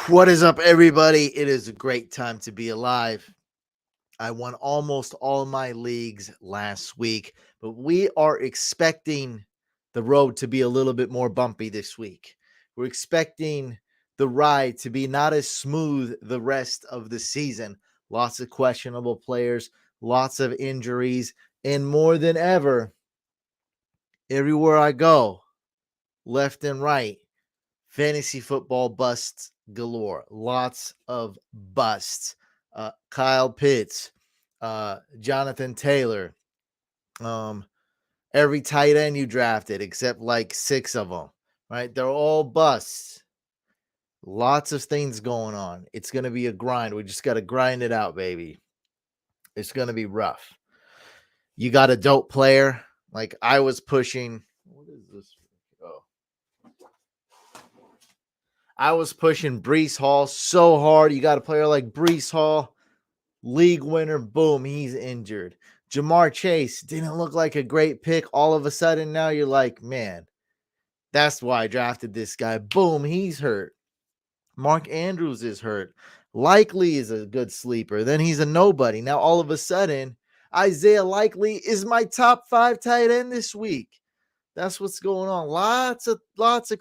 What is up, everybody? It is a great time to be alive. I won almost all my leagues last week, but we are expecting the road to be a little bit more bumpy this week. We're expecting the ride to be not as smooth the rest of the season. Lots of questionable players, lots of injuries, and more than ever, everywhere I go, left and right, fantasy football busts galore. Lots of busts. Kyle Pitts, Jonathan Taylor, um, every tight end you drafted except like 6 of them, right? They're all busts. Lots of things going on. It's going to be a grind. We just got to grind it out, baby. It's going to be rough. You got a dope player. Like I was pushing. What is this? Oh. I was pushing Brees Hall so hard. You got a player like Brees Hall, league winner, boom, he's injured. Jamar Chase didn't look like a great pick. All of a sudden, now you're like, man, that's why I drafted this guy. Boom, he's hurt. Mark Andrews is hurt. Likely is a good sleeper. Then he's a nobody. Now, all of a sudden, Isaiah Likely is my top 5 tight end this week. That's what's going on. Lots of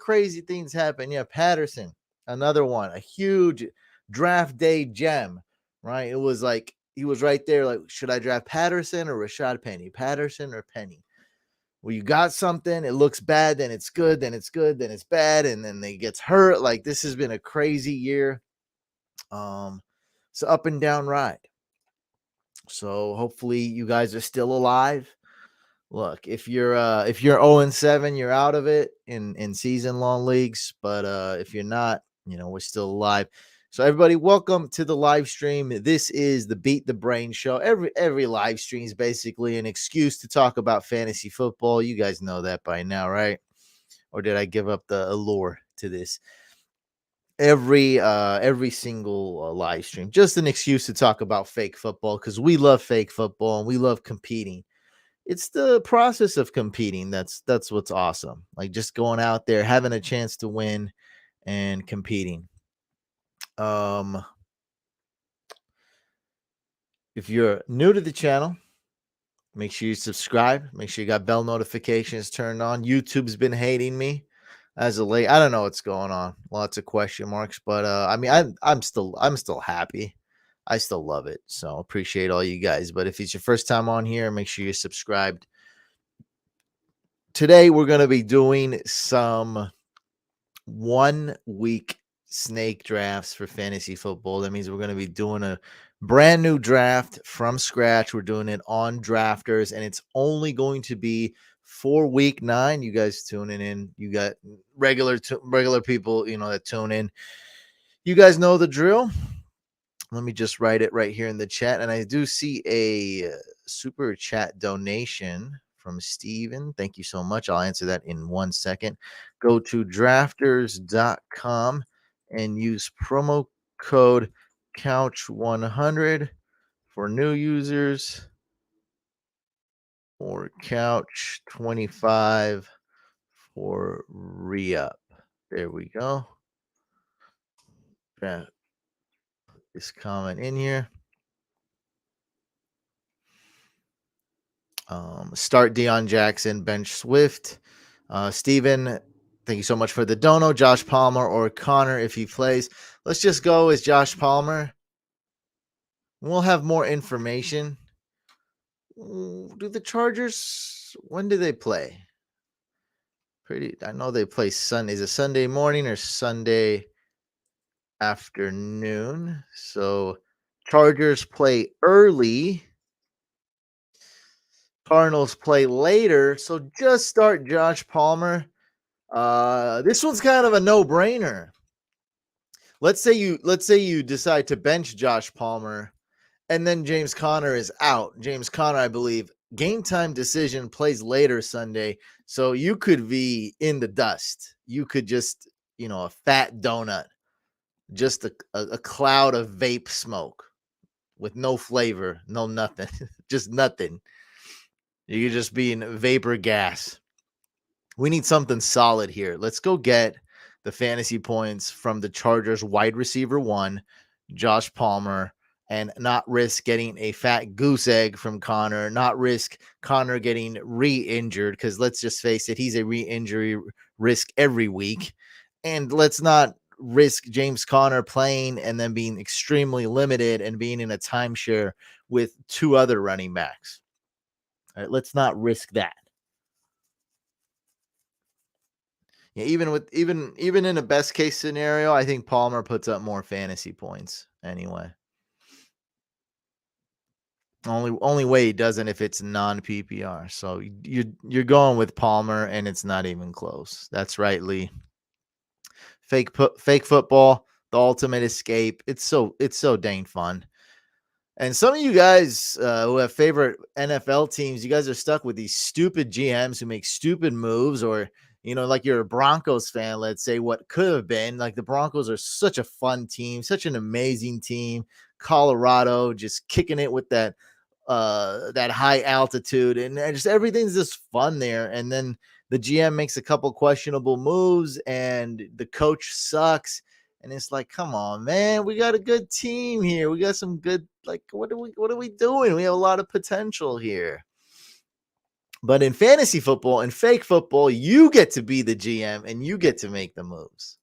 crazy things happen. Yeah, Patterson, another one, a huge draft day gem, right? It was like he was right there. Like, should I draft Patterson or Rashad Penny? Patterson or Penny? Well, you got something. It looks bad, then it's good, then it's good, then it's bad, and then they gets hurt. Like this has been a crazy year. It's an up and down ride. So hopefully you guys are still alive. Look, if you're 0-7, you're out of it in season long leagues. But if you're not, we're still alive. So everybody, welcome to the live stream. This is the Beat the Brain show. Every live stream is basically an excuse to talk about fantasy football. You guys know that by now, right? Or did I give up the allure to this? Every single live stream, just an excuse to talk about fake football because we love fake football and we love competing. It's the process of competing that's what's awesome. Like just going out there, having a chance to win and competing. If you're new to the channel, make sure you subscribe. Make sure you got bell notifications turned on. YouTube's been hating me as of late. I don't know what's going on. Lots of question marks, but I mean, I'm still happy. I still love it. So appreciate all you guys. But if it's your first time on here, make sure you're subscribed. Today we're going to be doing some 1 week snake drafts for fantasy football. That means we're going to be doing a brand new draft from scratch. We're doing it on Drafters, and it's only going to be for week 9. You guys tuning in, you got regular people, that tune in. You guys know the drill. Let me just write it right here in the chat. And I do see a super chat donation from Steven. Thank you so much. I'll answer that in 1 second. Go to drafters.com and use promo code Couch100 for new users or Couch25 for re-up. There we go. This comment in here. Start Deion Jackson, bench Swift. Steven, thank you so much for the dono. Josh Palmer or Connor if he plays. Let's just go as Josh Palmer. We'll have more information. Do the Chargers, when do they play? I know they play Sunday. Is it Sunday morning or Sunday afternoon? So Chargers play early. Cardinals play later. So just start Josh Palmer. This one's kind of a no-brainer. Let's say you decide to bench Josh Palmer, and then James Conner is out. James Conner, I believe, game time decision plays later Sunday, so you could be in the dust. You could just, a fat donut, just a cloud of vape smoke with no flavor, no nothing, just nothing. You could just be in vapor gas. We need something solid here. Let's go get the fantasy points from the Chargers wide receiver 1, Josh Palmer, and not risk getting a fat goose egg from Connor, not risk Connor getting re-injured, because let's just face it, he's a re-injury risk every week. And let's not risk James Conner playing and then being extremely limited and being in a timeshare with 2 other running backs. All right, let's not risk that. Yeah, even in a best case scenario, I think Palmer puts up more fantasy points anyway. Only way he doesn't if it's non PPR. So you're going with Palmer, and it's not even close. That's right, Lee. Fake football, the ultimate escape. It's so dang fun. And some of you guys who have favorite NFL teams, you guys are stuck with these stupid GMs who make stupid moves, or, like you're a Broncos fan, let's say, what could have been. Like, the Broncos are such a fun team, such an amazing team. Colorado just kicking it with that high altitude, and just everything's just fun there. And then the GM makes a couple questionable moves, and the coach sucks. And it's like, come on, man, we got a good team here. We got some good, like, what are we doing? We have a lot of potential here. But in fantasy football and fake football, you get to be the GM and you get to make the moves.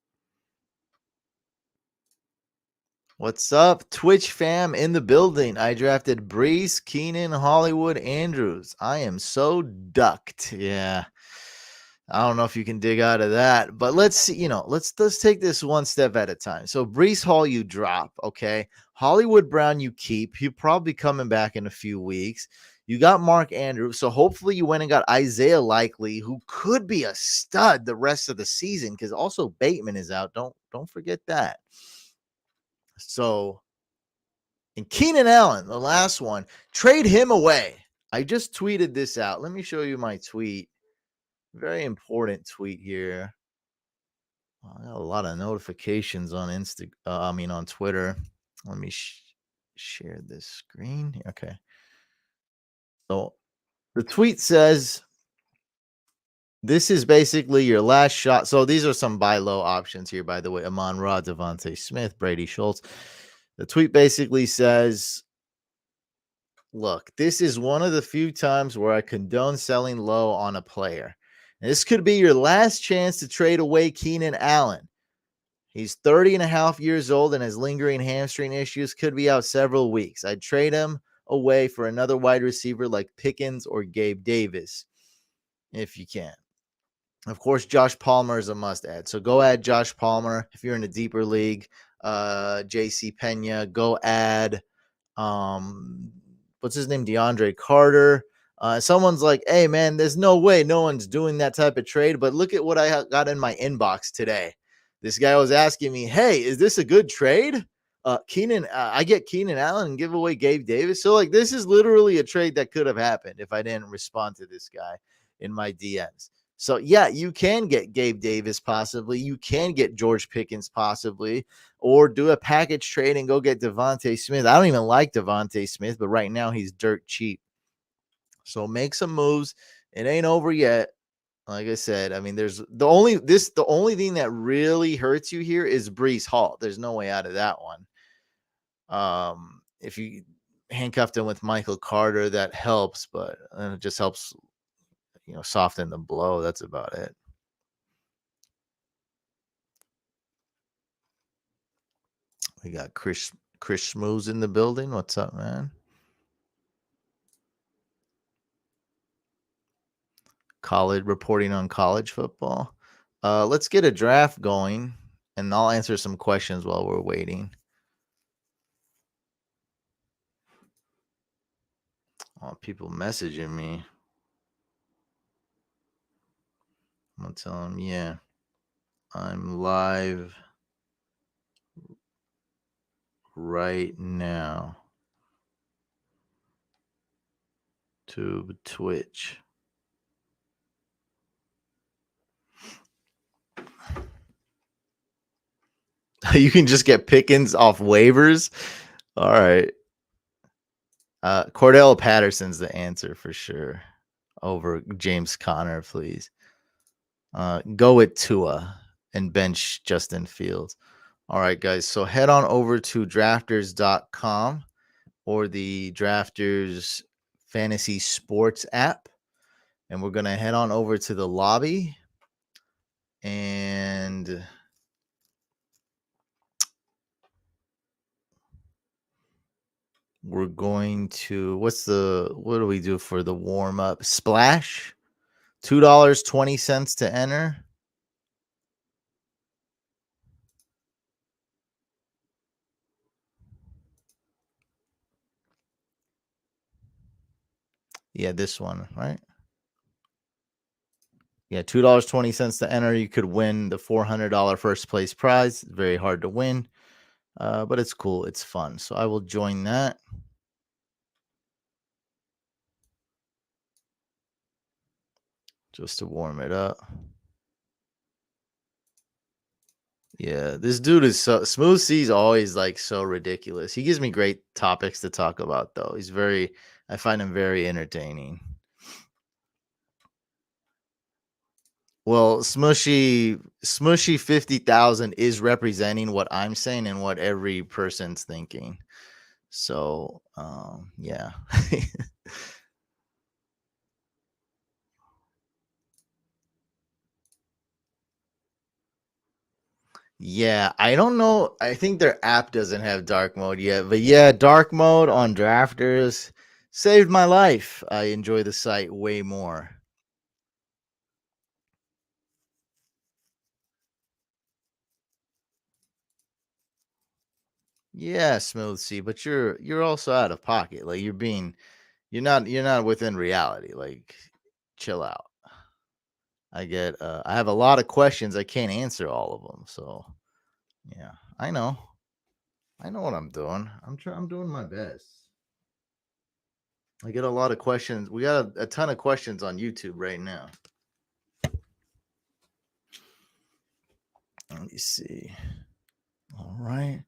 What's up, Twitch fam in the building? I drafted Brees, Keenan, Hollywood, Andrews. I am so ducked. Yeah. I don't know if you can dig out of that, but let's see, let's take this one step at a time. So Brees Hall, you drop, okay? Hollywood Brown, you keep. He'll probably be coming back in a few weeks. You got Mark Andrews, so hopefully you went and got Isaiah Likely, who could be a stud the rest of the season, because also Bateman is out. Don't forget that. So, and Keenan Allen, the last one, trade him away. I just tweeted this out. Let me show you my tweet. Very important tweet here. I got a lot of notifications on on Twitter. Let me share this screen. Okay. So the tweet says, this is basically your last shot. So these are some buy low options here, by the way. Amon-Ra, Devontae Smith, Brady Schultz. The tweet basically says, look, this is one of the few times where I condone selling low on a player. And this could be your last chance to trade away Keenan Allen. He's 30 and a half years old and has lingering hamstring issues, could be out several weeks. I'd trade him away for another wide receiver like Pickens or Gabe Davis, if you can. Of course, Josh Palmer is a must-add. So go add Josh Palmer. If you're in a deeper league, J.C. Pena, go add, what's his name, DeAndre Carter. Someone's like, hey, man, there's no way no one's doing that type of trade. But look at what I got in my inbox today. This guy was asking me, hey, is this a good trade? I get Keenan Allen and give away Gabe Davis. So, like, this is literally a trade that could have happened if I didn't respond to this guy in my DMs. So, yeah, you can get Gabe Davis possibly. You can get George Pickens possibly, or do a package trade and go get Devontae Smith. I don't even like Devontae Smith, but right now he's dirt cheap. So make some moves. It ain't over yet. Like I said, I mean, there's the only thing that really hurts you here is Brees Hall. There's no way out of that one. If you handcuffed him with Michael Carter, that helps, but it just helps, soften the blow. That's about it. We got Chris Schmooze in the building. What's up, man? Reporting on college football. Let's get a draft going, and I'll answer some questions while we're waiting. Oh, people messaging me. I'm gonna tell them, yeah, I'm live right now. To Twitch. You can just get Pickens off waivers. All right. Cordell Patterson's the answer for sure over James Conner, please. Go with Tua. and bench Justin Fields. All right, guys. So head on over to drafters.com or the Drafters Fantasy Sports app. And we're going to head on over to the lobby. And we're going to, what do we do for the warm up? Splash, $2.20 to enter. Yeah, this one, right? Yeah, $2.20 to enter. You could win the $400 first place prize. It's very hard to win, but it's cool. It's fun. So I will join that. Just to warm it up. Yeah, this dude is so Smooth C's always like so ridiculous. He gives me great topics to talk about though. I find him very entertaining. Well, Smushy 50,000 is representing what I'm saying and what every person's thinking. So, yeah. Yeah, I don't know. I think their app doesn't have dark mode yet, but yeah, dark mode on drafters saved my life. I enjoy the site way more. Yeah, Smooth C, but you're also out of pocket. Like you're not within reality. Like chill out. I have a lot of questions. I can't answer all of them. So, yeah, I know. I know what I'm doing. I'm doing my best. I get a lot of questions. We got a ton of questions on YouTube right now. Let me see. All right.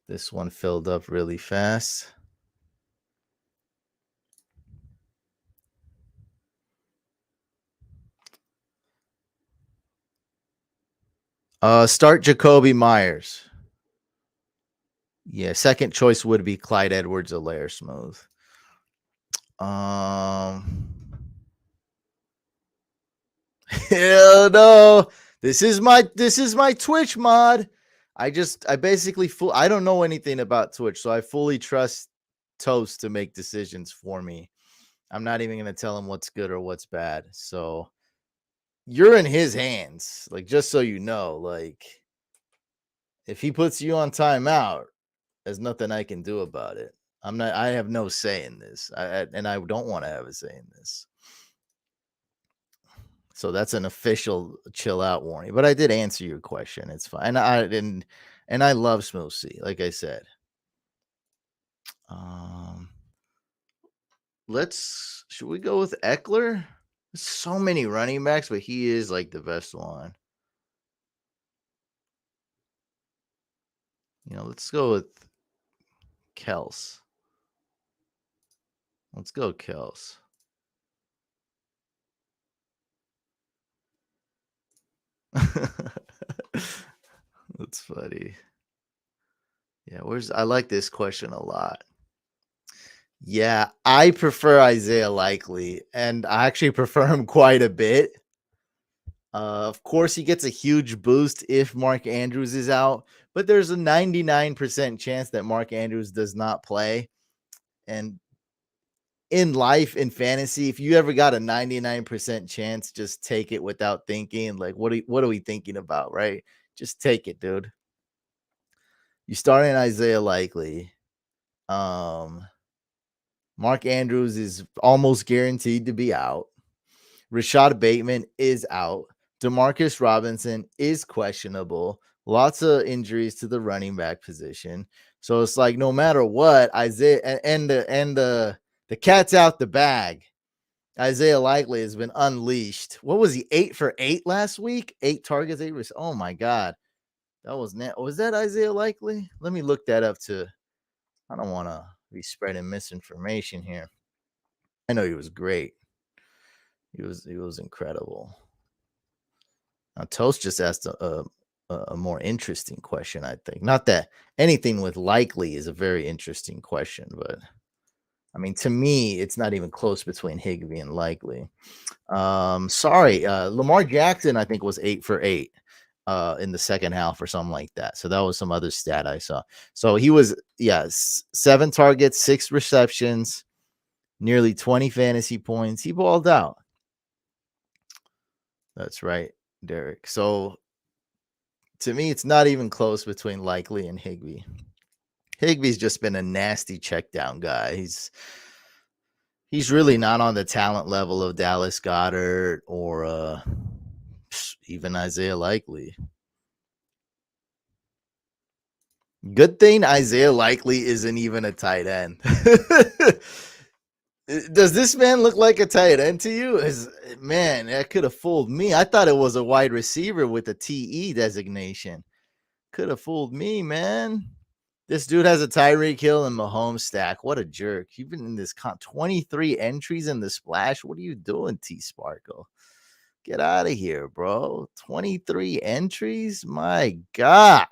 This one filled up really fast. Start Jacoby Myers. Yeah, second choice would be Clyde Edwards-Helaire Smooth. Um Hell no. This is my Twitch mod. I basically I don't know anything about Twitch, so I fully trust Toast to make decisions for me. I'm not even gonna tell him what's good or what's bad. So you're in his hands. Like, just so you know, like if he puts you on timeout, there's nothing I can do about it. I have no say in this. And I don't want to have a say in this. So that's an official chill out warning. But I did answer your question. It's fine. And I love Smooth C, like I said. Um should we go with Eckler? There's so many running backs, but he is like the best one. Let's go with Kels. Let's go Kels. That's funny. Yeah, I like this question a lot. Yeah, I prefer Isaiah Likely, and I actually prefer him quite a bit. Of course, he gets a huge boost if Mark Andrews is out, but there's a 99% chance that Mark Andrews does not play. And in life, in fantasy, if you ever got a 99% chance, just take it without thinking. Like, what are we thinking about, right? Just take it, dude. You start in Isaiah Likely. Mark Andrews is almost guaranteed to be out. Rashad Bateman is out. Demarcus Robinson is questionable. Lots of injuries to the running back position. So it's like no matter what, Isaiah and the cat's out the bag. Isaiah Likely has been unleashed. What was he? 8 for 8 last week? 8 targets, 8 was. Oh my god. Was that Isaiah Likely? Let me look that up too. I don't want to be spreading misinformation here. I know he was great. He was incredible. Toast just asked a more interesting question, I think. Not that anything with likely is a very interesting question, but I mean, to me, it's not even close between Higbee and likely. Sorry, Lamar Jackson, I think, was 8 for 8 in the second half or something like that. So that was some other stat I saw. So he was, yes, 7 targets, 6 receptions, nearly 20 fantasy points. He balled out. That's right, Derek. So to me, it's not even close between likely and Higbee. Higbee's just been a nasty check down guy. He's really not on the talent level of Dallas Goedert or even Isaiah Likely. Good thing Isaiah Likely isn't even a tight end. Does this man look like a tight end to you? Man, that could have fooled me. I thought it was a wide receiver with a TE designation. Could have fooled me, man. This dude has a Tyreek Hill and Mahomes stack. What a jerk. You've been in this 23 entries in the splash. What are you doing, T Sparkle? Get out of here, bro. 23 entries? My God.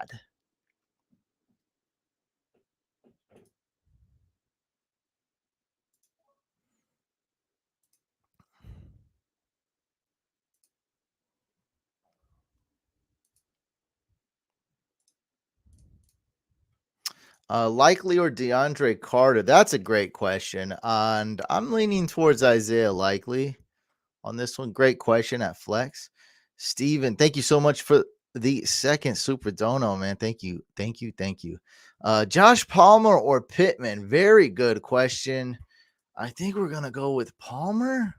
Likely or DeAndre Carter? That's a great question. And I'm leaning towards Isaiah Likely on this one. Great question at Flex. Steven, thank you so much for the second Super Dono, man. Thank you. Thank you. Thank you. Josh Palmer or Pittman? Very good question. I think we're going to go with Palmer.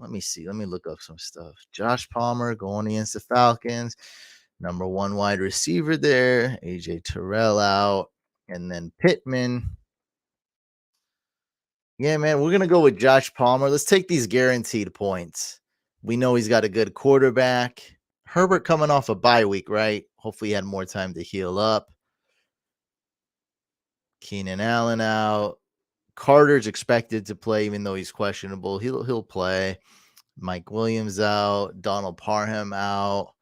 Let me see. Let me look up some stuff. Josh Palmer going against the Falcons. Number one wide receiver there. AJ Terrell out. And then Pittman. Yeah, man, we're gonna go with Josh Palmer. Let's take these guaranteed points. We know he's got a good quarterback. Herbert coming off a bye week, right? Hopefully, he had more time to heal up. Keenan Allen out. Carter's expected to play, even though he's questionable. He'll play. Mike Williams out. Donald Parham out.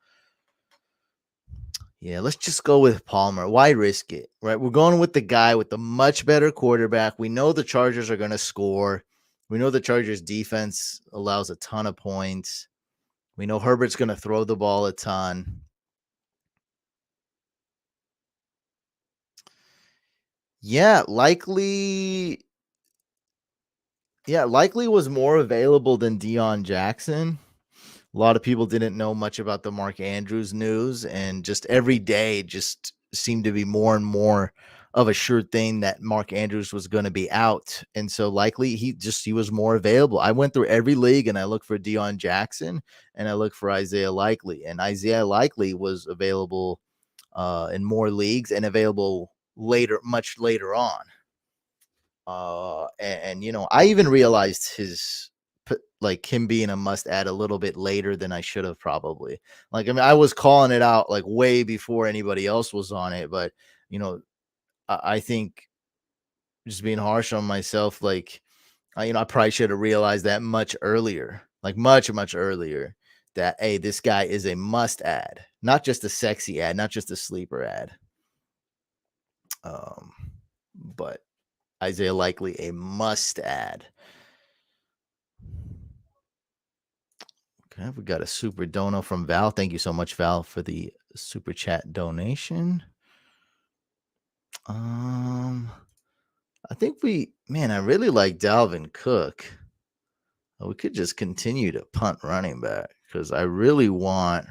Yeah, let's just go with Palmer. Why risk it, right? We're going with the guy with the much better quarterback. We know the Chargers are going to score. We know the Chargers defense allows a ton of points. We know Herbert's going to throw the ball a ton. Yeah, likely. Yeah, likely was more available than Deion Jackson. A lot of people didn't know much about the Mark Andrews news, and just every day just seemed to be more and more of a sure thing that Mark Andrews was going to be out. And so likely he was more available. I went through every league and I looked for Deion Jackson and I looked for Isaiah Likely, and Isaiah Likely was available in more leagues and available later, much later on. And you know, I even realized like him being a must add a little bit later than I should have probably. Like, I mean, I was calling it out like way before anybody else was on it, but you know, I think just being harsh on myself, like, I probably should have realized that much earlier, like much earlier, that hey, this guy is a must add, not just a sexy ad, not just a sleeper ad. Um, but Isaiah Likely a must add. Okay, we got a super dono from Val. Thank you so much, Val, for the super chat donation. I think I really like Dalvin Cook. We could just continue to punt running back because I really want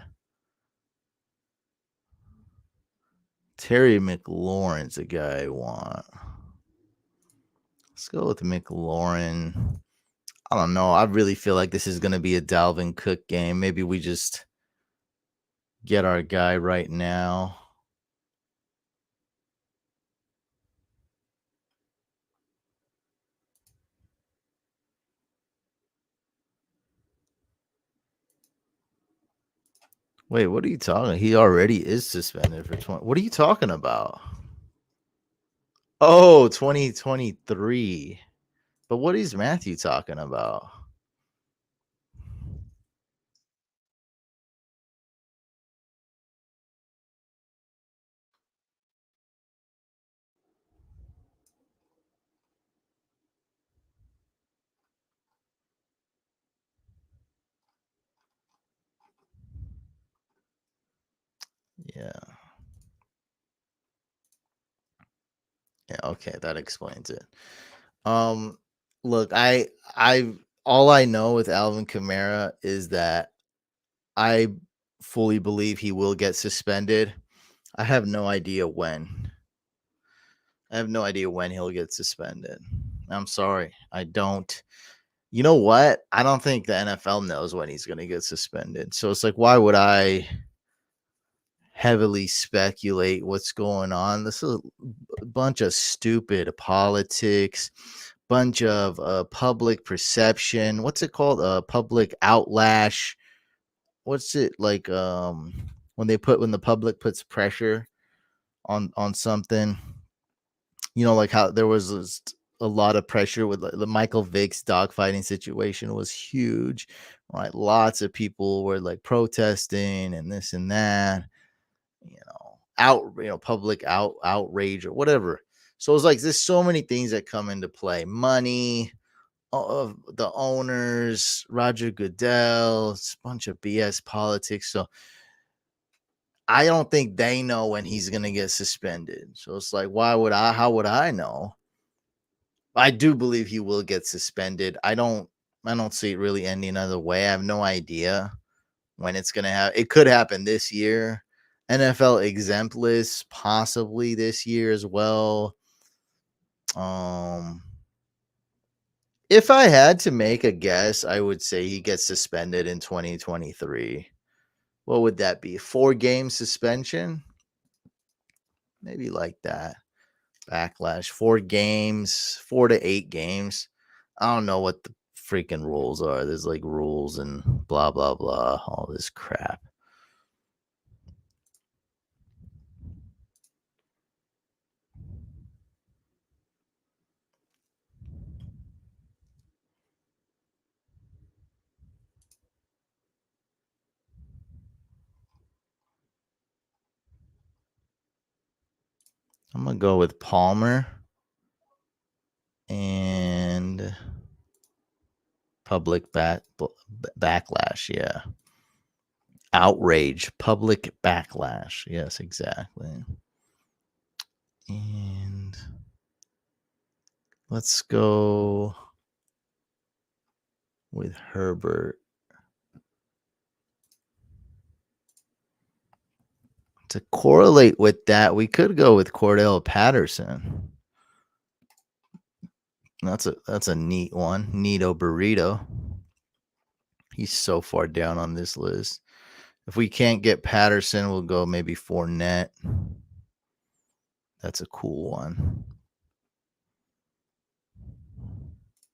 Terry McLaurin's a guy I want. Let's go with McLaurin. I don't know. I really feel like this is going to be a Dalvin Cook game. Maybe we just get our guy right now. Wait, what are you talking? He already is suspended for 20. What are you talking about? Oh, 2023. But what is Matthew talking about? Yeah. Yeah, okay, that explains it. Um, Look, I all I know with Alvin Kamara is that I fully believe he will get suspended. I have no idea when. I have no idea when he'll get suspended. I'm sorry. I don't. You know what? I don't think the NFL knows when he's going to get suspended. So it's like, why would I heavily speculate what's going on? This is a bunch of stupid politics, bunch of public perception. What's it called? Public outlash. What's it like? When the public puts pressure on something, like how there was a lot of pressure with the Michael Vick's dogfighting situation was huge, right? Lots of people were like protesting and this and that, public outrage or whatever. So it's like there's so many things that come into play: money, of the owners, Roger Goodell, it's a bunch of BS politics. So I don't think they know when he's gonna get suspended. So it's like, why would I? How would I know? I do believe he will get suspended. I don't see it really ending another way. I have no idea when it's gonna happen. It could happen this year. NFL exempt list possibly this year as well. Um, if I had to make a guess, I would say he gets suspended in 2023. What would that be? 4 game suspension? Maybe like that. Backlash. 4 games, 4 to 8 games. I don't know what the freaking rules are. There's like rules and blah blah blah, all this crap. I'm gonna go with Palmer and public backlash. Yeah, outrage, public backlash. Yes, exactly. And let's go with Herbert. To correlate with that, we could go with Cordell Patterson. That's a neat one. Neato burrito. He's so far down on this list. If we can't get Patterson, we'll go maybe Fournette. That's a cool one.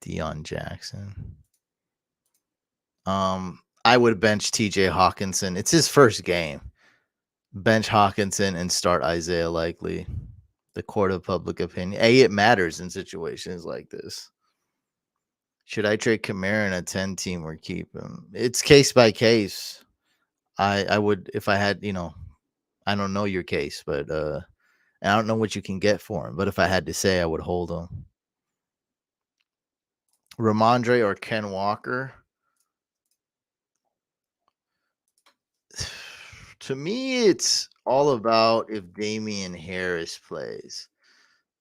Deion Jackson. I would bench TJ Hawkinson. It's his first game. Bench Hawkinson and start Isaiah Likely. The court of public opinion. It matters in situations like this. Should I trade Kamara in a 10 team or keep him? It's case by case. I would, if I had, I don't know your case, but I don't know what you can get for him. But if I had to say, I would hold him. Ramondre or Ken Walker? To me, it's all about if Damian Harris plays.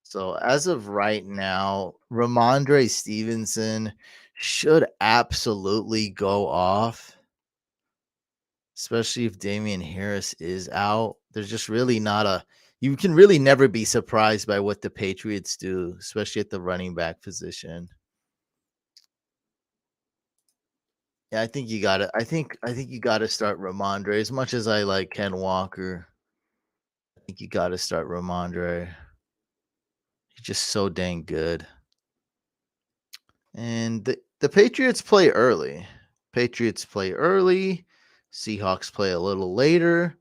So as of right now, Ramondre Stevenson should absolutely go off, especially if Damian Harris is out. There's just really not you can really never be surprised by what the Patriots do, especially at the running back position. Yeah, I think you gotta start Ramondre. As much as I like Ken Walker, I think you gotta start Ramondre. He's just so dang good. And the Patriots play early. Patriots play early. Seahawks play a little later.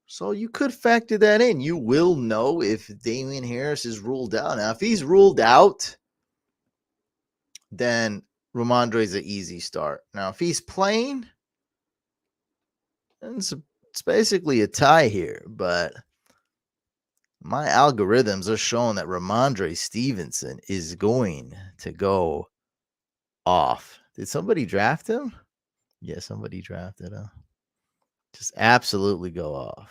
So you could factor that in. You will know if Damian Harris is ruled out. Now, if he's ruled out, then Ramondre is an easy start. Now, if he's playing, then it's basically a tie here. But my algorithms are showing that Ramondre Stevenson is going to go off. Did somebody draft him? Yeah, somebody drafted him. Just absolutely go off.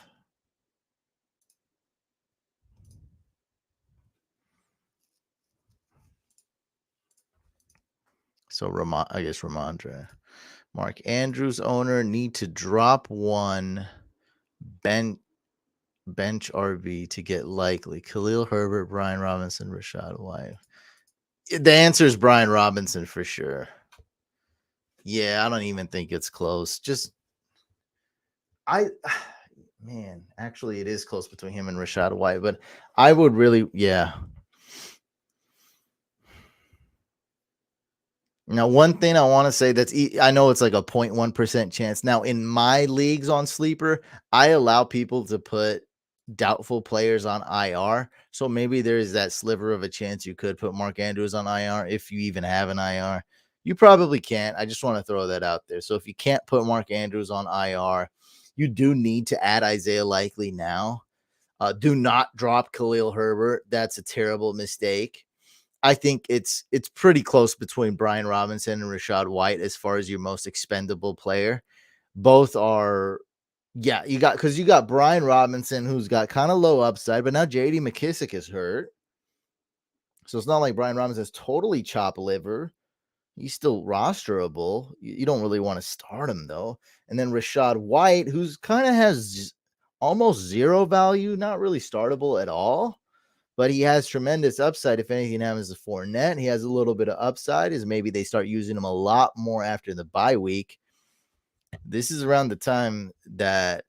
So I guess Ramondre. Mark Andrews owner need to drop one bench RB to get likely. Khalil Herbert, Brian Robinson, Rashad White. The answer is Brian Robinson for sure. Yeah, I don't even think it's close. Man, actually, it is close between him and Rashad White, but I would really, yeah. Now, one thing I want to say I know it's like a 0.1% chance. Now, in my leagues on Sleeper, I allow people to put doubtful players on IR. So maybe there's that sliver of a chance you could put Mark Andrews on IR if you even have an IR. You probably can't. I just want to throw that out there. So if you can't put Mark Andrews on IR, you do need to add Isaiah Likely now. Do not drop Khalil Herbert. That's a terrible mistake. I think it's pretty close between Brian Robinson and Rashad White as far as your most expendable player. Both are, yeah, you got Brian Robinson who's got kind of low upside, but now JD McKissick is hurt. So it's not like Brian Robinson's totally chop liver. He's still rosterable. You don't really want to start him though. And then Rashad White, who's kind of has almost zero value, not really startable at all, but he has tremendous upside. If anything happens to Fournette, he has a little bit of upside. Is maybe they start using him a lot more after the bye week. This is around the time that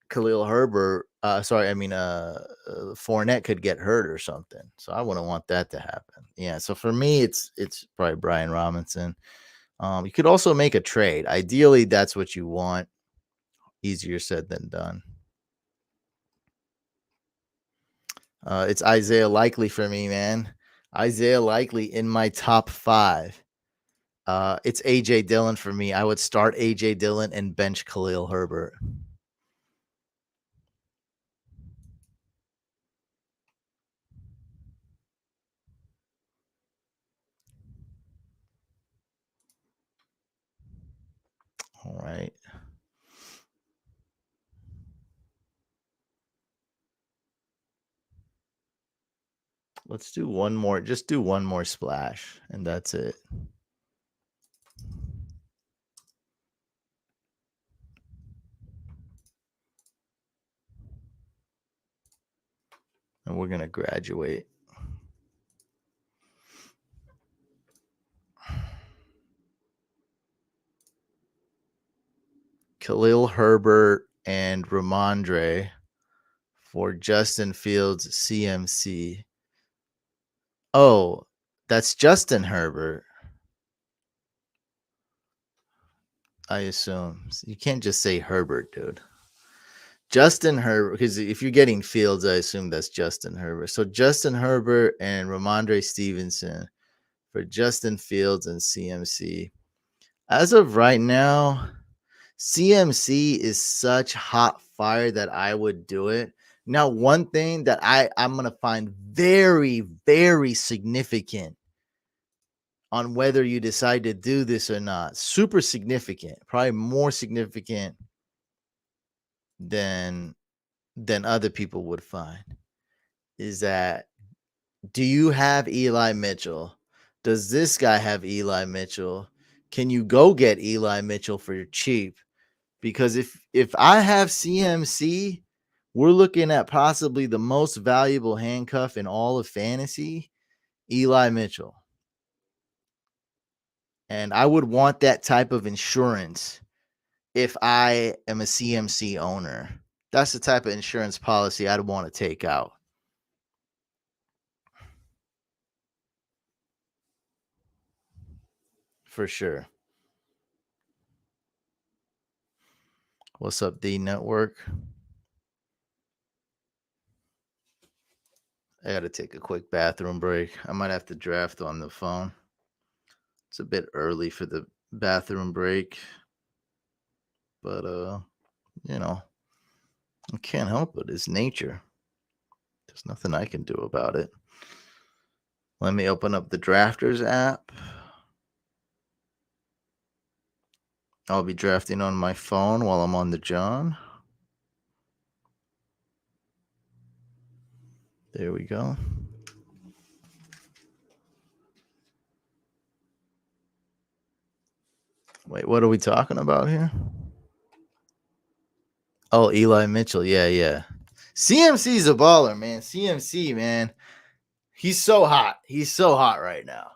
Khalil Herbert, Fournette could get hurt or something. So I wouldn't want that to happen. Yeah. So for me, it's probably Brian Robinson. You could also make a trade. Ideally, that's what you want. Easier said than done. It's Isaiah Likely for me, man. Isaiah Likely in my top 5. It's AJ Dillon for me. I would start AJ Dillon and bench Khalil Herbert. All right. Let's do one more. Just do one more splash, and that's it. And we're going to graduate. Khalil Herbert and Ramondre for Justin Fields CMC. Oh, that's Justin Herbert. I assume. You can't just say Herbert, dude. Justin Herbert, because if you're getting Fields, I assume that's Justin Herbert. So Justin Herbert and Ramondre Stevenson for Justin Fields and CMC. As of right now, CMC is such hot fire that I would do it. Now, one thing that I'm going to find very, very significant on whether you decide to do this or not, super significant, probably more significant than other people would find, is that do you have Eli Mitchell? Does this guy have Eli Mitchell? Can you go get Eli Mitchell for cheap? Because if I have CMC, we're looking at possibly the most valuable handcuff in all of fantasy, Eli Mitchell. And I would want that type of insurance if I am a CMC owner. That's the type of insurance policy I'd want to take out. For sure. What's up, D Network? I got to take a quick bathroom break. I might have to draft on the phone. It's a bit early for the bathroom break, but you know, I can't help it. It's nature. There's nothing I can do about it. Let me open up the Drafters app. I'll be drafting on my phone while I'm on the John. There we go. Wait, what are we talking about here? Oh, Eli Mitchell. Yeah, yeah. CMC's a baller, man. CMC, man. He's so hot. He's so hot right now.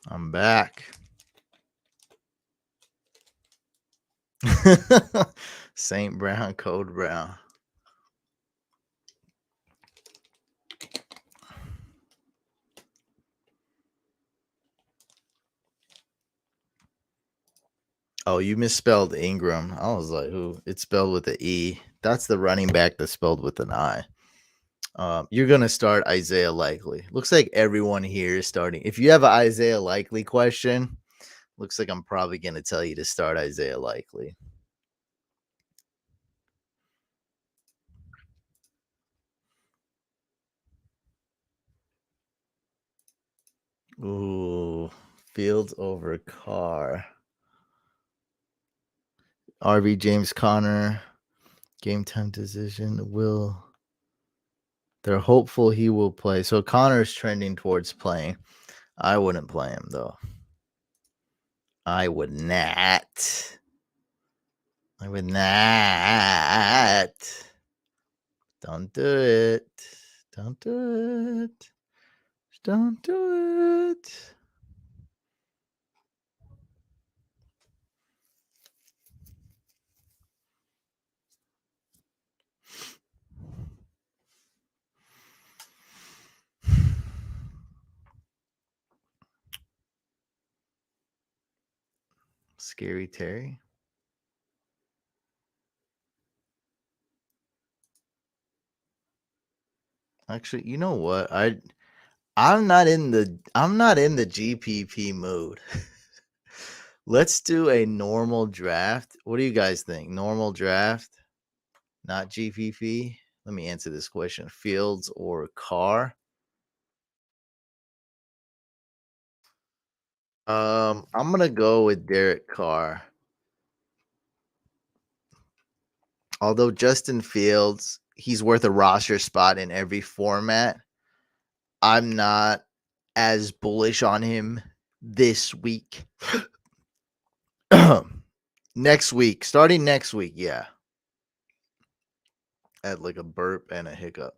I'm back. Saint Brown, Code Brown. Oh, you misspelled Ingram. I was like, who? It's spelled with an E. That's the running back that's spelled with an I. You're gonna start Isaiah Likely. Looks like everyone here is starting. If you have an Isaiah Likely question, looks like I'm probably gonna tell you to start Isaiah Likely. Ooh, Fields over Carr. RB James Conner. Game time decision. They're hopeful he will play. So Connor's trending towards playing. I wouldn't play him though. I would not. I would not. Don't do it. Don't do it. Don't do it. Scary Terry. Actually, you know what? I'm not in the GPP mood. Let's do a normal draft. What do you guys think? Normal draft, not GPP? Let me answer this question. Fields or Carr? I'm gonna go with Derek Carr. Although Justin Fields, he's worth a roster spot in every format. I'm not as bullish on him this week. Next week, starting next week, yeah. I had like a burp and a hiccup.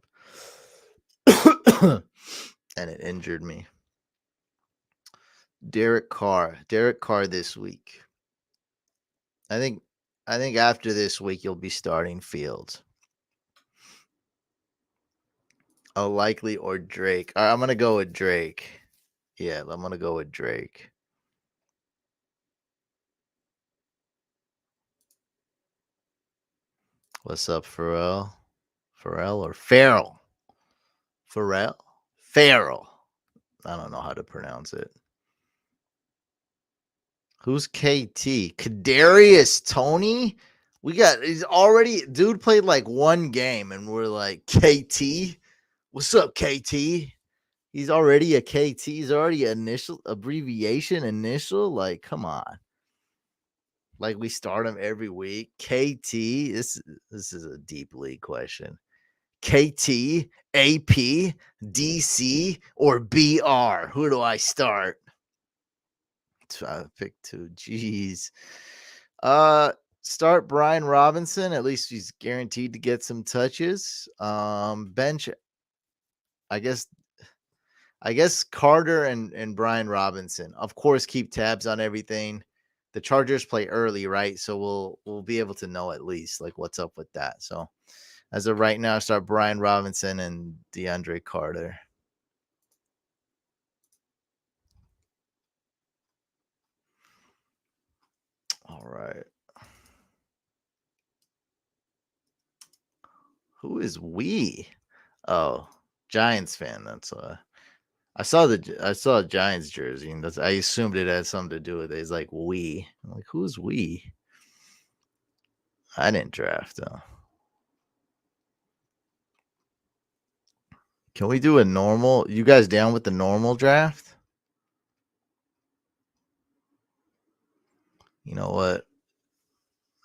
And it injured me. Derek Carr this week. I think after this week you'll be starting Fields. Oh, Likely or Drake. All right, I'm gonna go with Drake. Yeah, I'm gonna go with Drake. What's up, Pharrell? Pharrell or Farrell? Pharrell? Farrell. I don't know how to pronounce it. Who's KT? Kadarius Toney? He's already dude played like one game and we're like KT. What's up, KT? He's already a KT. He's already initial abbreviation initial. Like, come on. Like we start him every week. KT. This is a deep league question. KT, AP, DC, or BR? Who do I start? I pick two. Jeez. Start Brian Robinson. At least he's guaranteed to get some touches. Bench. I guess Carter and Brian Robinson. Of course, keep tabs on everything. The Chargers play early, right? So we'll be able to know at least like what's up with that. So as of right now, start Brian Robinson and DeAndre Carter. All right. Who is we? Oh, Giants fan. That's I saw a Giants jersey, and I assumed it had something to do with it. It's like we. I'm like, who's we? I didn't draft though. Can we do a normal? You guys down with the normal draft? You know what?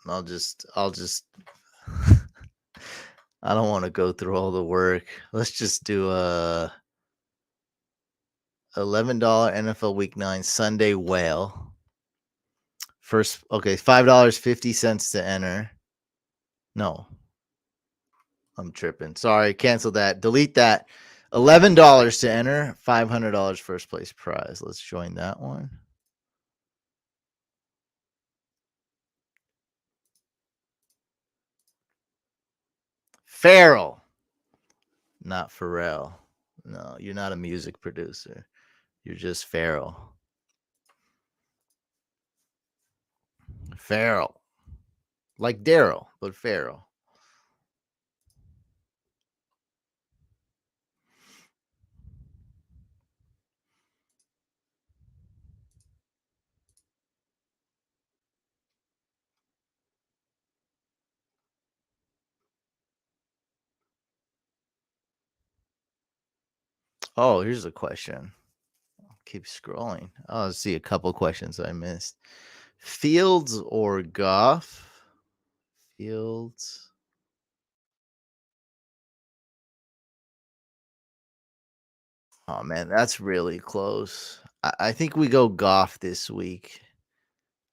I'll just I don't want to go through all the work. Let's just do a $11 NFL Week 9 Sunday whale. First, okay, $5.50 to enter. No, I'm tripping. Sorry, cancel that. Delete that. $11 to enter, $500 first place prize. Let's join that one. Farrell, not Pharrell. No, you're not a music producer. You're just Farrell. Farrell. Like Daryl, but Farrell. Oh, here's a question. I'll keep scrolling. I'll see a couple questions I missed. Fields or Goff? Fields. Oh man, that's really close. I think we go Goff this week.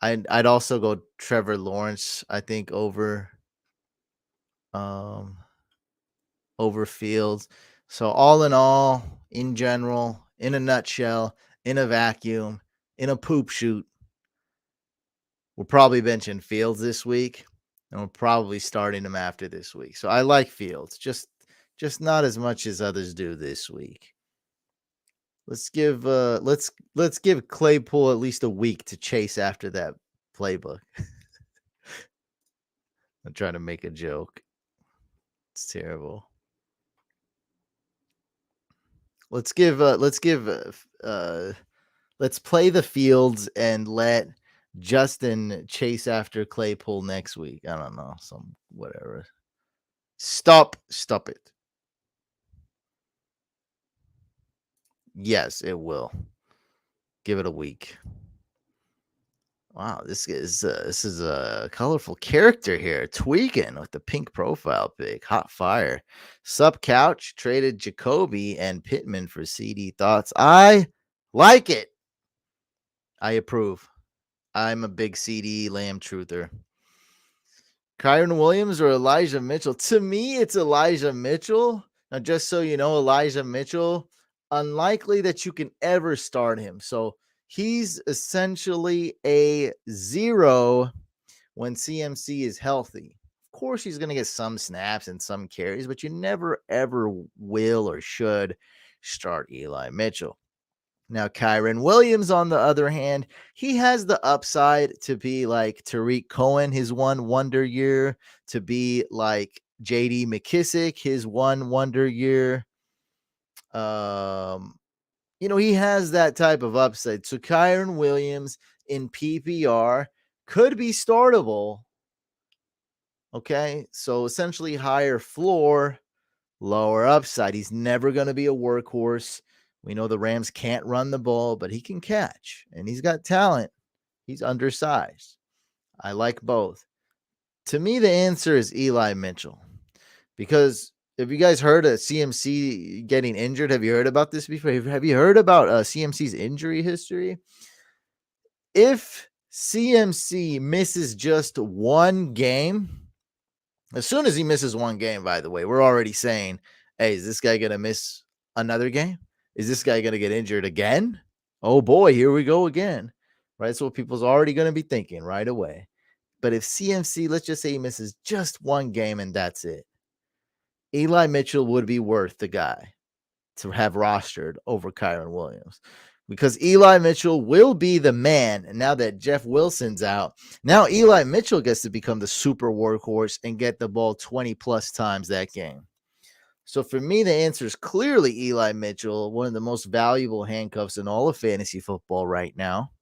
I'd also go Trevor Lawrence. I think um over Fields. So all in all, in general, in a nutshell, in a vacuum, in a poop shoot, we're probably benching Fields this week, and we're probably starting him after this week. So I like Fields, just not as much as others do this week. Let's give Claypool at least a week to chase after that playbook. I'm trying to make a joke. It's terrible. Let's let's play the Fields and let Justin chase after Claypool next week. I don't know, some whatever. Stop it. Yes, it will. Give it a week. Wow, this is a colorful character here. Tweaking with the pink profile pic. Hot fire. Sup couch traded Jacoby and Pittman for CD thoughts. I like it. I approve. I'm a big CD Lamb truther. Kyron Williams or Elijah Mitchell? To me, it's Elijah Mitchell. Now, just so you know, Elijah Mitchell, unlikely that you can ever start him. So he's essentially a zero when CMC is healthy. Of course, he's going to get some snaps and some carries, but you never, ever will or should start Eli Mitchell. Now, Kyron Williams, on the other hand, he has the upside to be like Tariq Cohen, his one wonder year, to be like JD McKissick, his one wonder year. He has that type of upside. So Kyron Williams in PPR could be startable. Okay. So essentially higher floor, lower upside. He's never going to be a workhorse. We know the Rams can't run the ball, but he can catch and he's got talent. He's undersized. I like both. To me, the answer is Eli Mitchell because have you guys heard of CMC getting injured? Have you heard about this before? Have you heard about CMC's injury history? If CMC misses just one game, as soon as he misses one game, by the way, we're already saying, hey, is this guy going to miss another game? Is this guy going to get injured again? Oh boy, here we go again. Right? So people's already going to be thinking right away. But if CMC, let's just say he misses just one game and that's it, Eli Mitchell would be worth the guy to have rostered over Kyron Williams because Eli Mitchell will be the man. And now that Jeff Wilson's out, now Eli Mitchell gets to become the super workhorse and get the ball 20 plus times that game. So for me, the answer is clearly Eli Mitchell, one of the most valuable handcuffs in all of fantasy football right now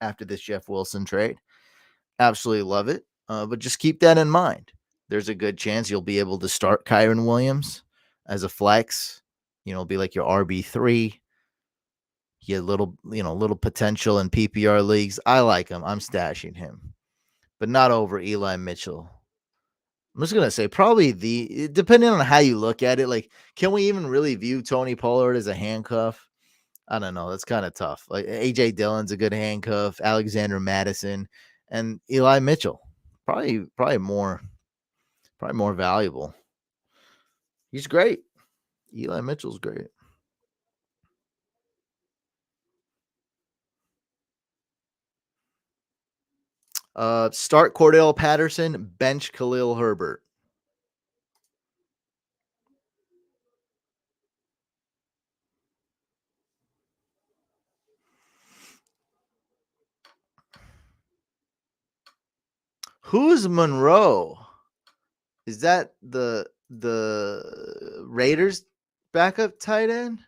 after this Jeff Wilson trade. Absolutely love it. But just keep that in mind. There's a good chance you'll be able to start Kyron Williams as a flex. Be like your RB3. He had little potential in PPR leagues. I like him. I'm stashing him, but not over Eli Mitchell. I'm just gonna say probably depending on how you look at it. Like, can we even really view Tony Pollard as a handcuff? I don't know. That's kind of tough. Like AJ Dillon's a good handcuff. Alexander Madison and Eli Mitchell, probably more valuable. He's great. Eli Mitchell's great. Start Cordell Patterson, bench Khalil Herbert. Who's Monroe? Is that the Raiders backup tight end?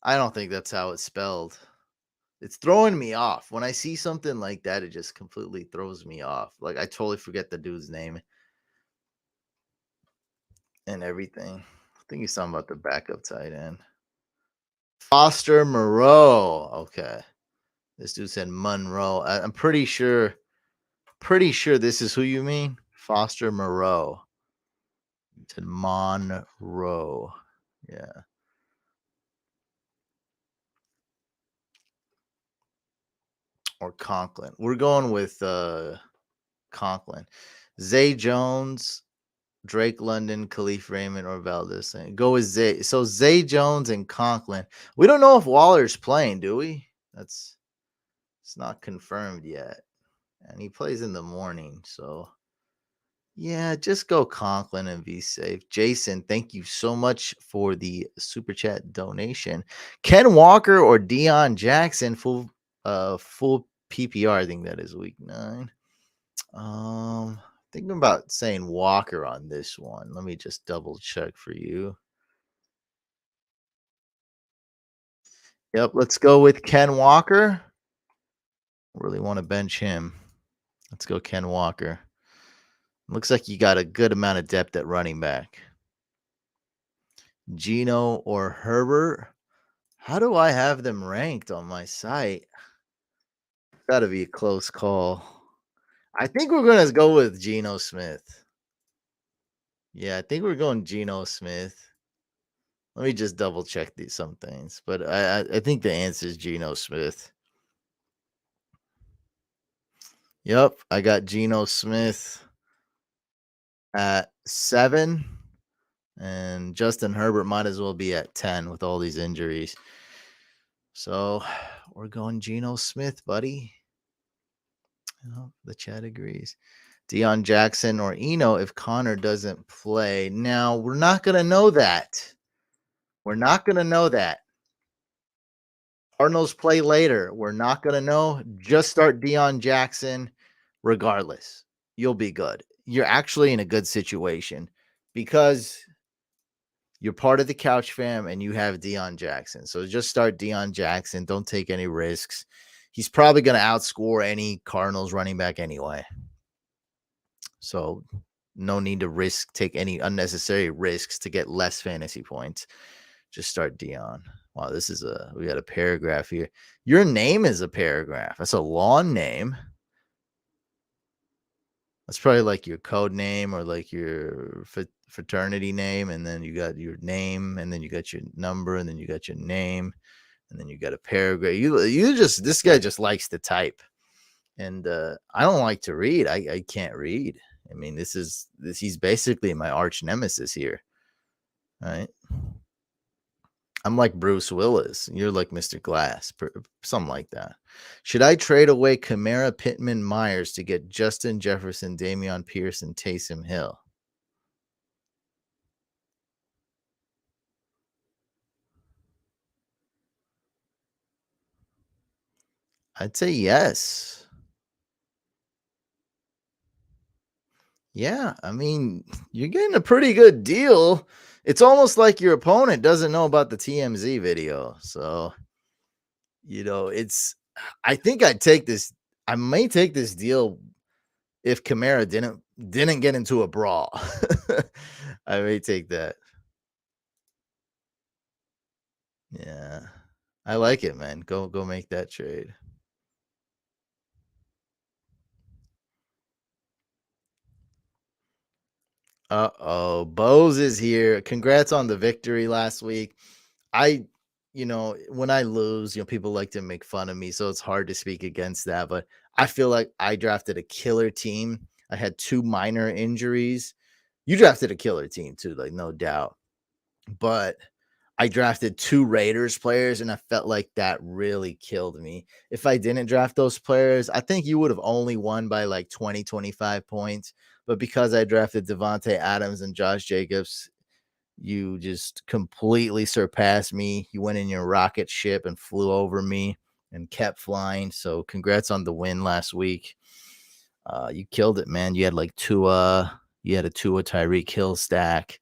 I don't think that's how it's spelled. It's throwing me off. When I see something like that, it just completely throws me off. Like I totally forget the dude's name and everything. I think he's talking about the backup tight end. Foster Moreau. Okay. This dude said Monroe. I'm pretty sure this is who you mean. Foster Moreau. You said Monroe. Yeah. Or Conklin. We're going with Conklin. Zay Jones, Drake London, Khalif Raymond, or Valdez. Go with Zay. So Zay Jones and Conklin. We don't know if Waller's playing, do we? It's not confirmed yet. And he plays in the morning. So yeah, just go Conklin and be safe. Jason, thank you so much for the super chat donation. Ken Walker or Deion Jackson, full PPR. I think that is week 9. Thinking about saying Walker on this one. Let me just double check for you. Yep, let's go with Ken Walker. Really want to bench him. Let's go Ken Walker. Looks like you got a good amount of depth at running back. Gino or Herbert? How do I have them ranked on my site? Got to be a close call. I think we're going to go with Geno Smith. Yeah, I think we're going Geno Smith. Let me just double check some things, but I think the answer is Geno Smith. Yep, I got Geno Smith at 7, and Justin Herbert might as well be at 10 with all these injuries. So we're going Geno Smith, buddy. The chat agrees. Deion Jackson or Eno if Connor doesn't play. Now, we're not going to know that. We're not going to know that. Cardinals play later. We're not going to know. Just start Deion Jackson regardless. You'll be good. You're actually in a good situation because you're part of the Couch fam and you have Deion Jackson. So just start Deion Jackson. Don't take any risks. He's probably going to outscore any Cardinals running back anyway. So no need to take any unnecessary risks to get less fantasy points. Just start Deion. Wow, we got a paragraph here. Your name is a paragraph. That's a long name. That's probably like your code name or like your fraternity name. And then you got your name, and then you got your number, and then you got your name, and then you got a paragraph. This guy just likes to type. And I don't like to read. I can't read. I mean, he's basically my arch nemesis here. Right? I'm like Bruce Willis. You're like Mr. Glass, something like that. Should I trade away Kamara, Pittman, Myers to get Justin Jefferson, Dameon Pierce, and Taysom Hill? I'd say yes. Yeah, I mean, you're getting a pretty good deal. It's almost like your opponent doesn't know about the TMZ video. So, I think I'd take this. I may take this deal if Kamara didn't get into a brawl. I may take that. Yeah. I like it, man. Go make that trade. Uh-oh. Bose is here. Congrats on the victory last week. When I lose, people like to make fun of me, so it's hard to speak against that. But I feel like I drafted a killer team. I had 2 minor injuries. You drafted a killer team too, like no doubt. But I drafted 2 Raiders players, and I felt like that really killed me. If I didn't draft those players, I think you would have only won by like 20, 25 points. But because I drafted Devontae Adams and Josh Jacobs, you just completely surpassed me. You went in your rocket ship and flew over me and kept flying. So congrats on the win last week. You killed it, man. You had like you had a Tua Tyreek Hill stack.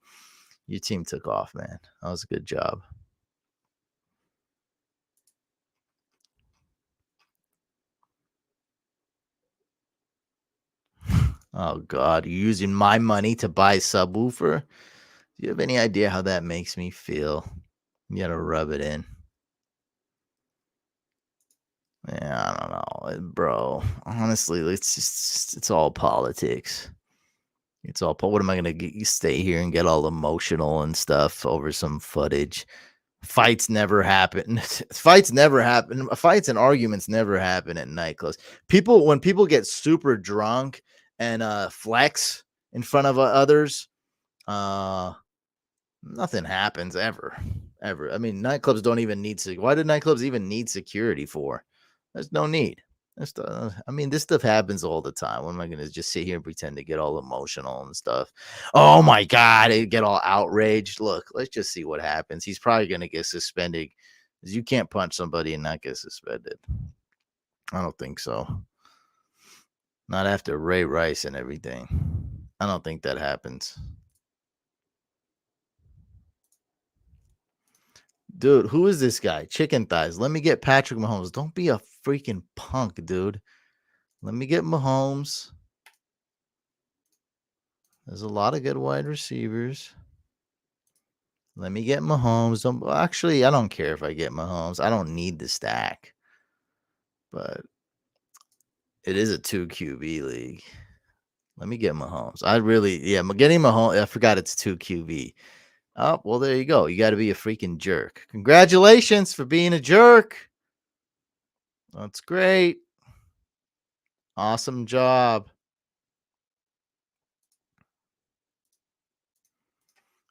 Your team took off, man. That was a good job. Oh God, you're using my money to buy subwoofer? Do you have any idea how that makes me feel? You gotta rub it in. Yeah, I don't know, bro. Honestly, it's all politics. It's all. What am I gonna stay here and get all emotional and stuff over some footage? Fights never happen. Fights never happen. Fights and arguments never happen at nightclubs. When people get super drunk and flex in front of others, uh, nothing happens ever, ever. I mean, nightclubs don't even need to. Why do nightclubs even need security for? There's no need. I mean, this stuff happens all the time. What am I going to just sit here and pretend to get all emotional and stuff? Oh my God, I get all outraged. Look, let's just see what happens. He's probably going to get suspended because you can't punch somebody and not get suspended. I don't think so. Not after Ray Rice and everything. I don't think that happens. Dude, who is this guy? Chicken thighs. Let me get Patrick Mahomes. Don't be a freaking punk, dude. Let me get Mahomes. There's a lot of good wide receivers. Let me get Mahomes. Actually, I don't care if I get Mahomes. I don't need the stack. But it is a 2 QB league. Let me get Mahomes. I'm getting Mahomes. I forgot it's 2 QB. Oh, well, there you go. You got to be a freaking jerk. Congratulations for being a jerk. That's great. Awesome job.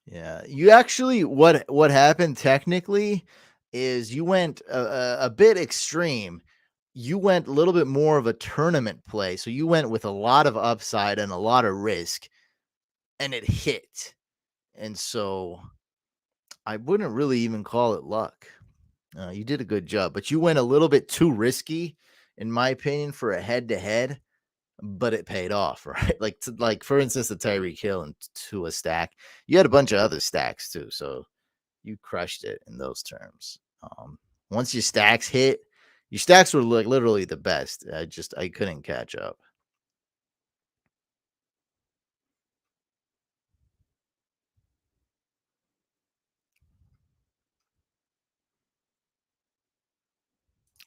Yeah, you actually what happened technically is you went a bit extreme. You went a little bit more of a tournament play, so you went with a lot of upside and a lot of risk, and it hit. And so I wouldn't really even call it luck. You did a good job, but you went a little bit too risky, in my opinion, for a head to head. But it paid off, right? Like for instance, the Tyreek Hill and to a stack. You had a bunch of other stacks too, so you crushed it in those terms. Once your stacks were like literally the best. I couldn't catch up.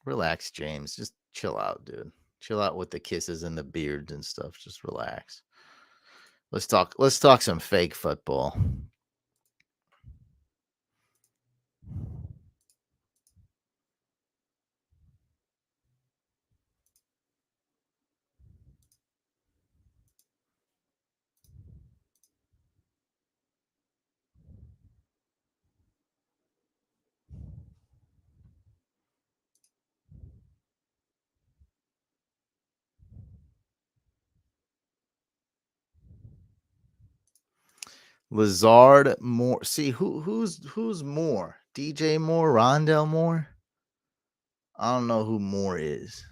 Relax, James. Just chill out, dude. Chill out with the kisses and the beards and stuff. Just relax. Let's talk some fake football. Lazard Moore. See who's Moore? DJ Moore, Rondell Moore? I don't know who Moore is.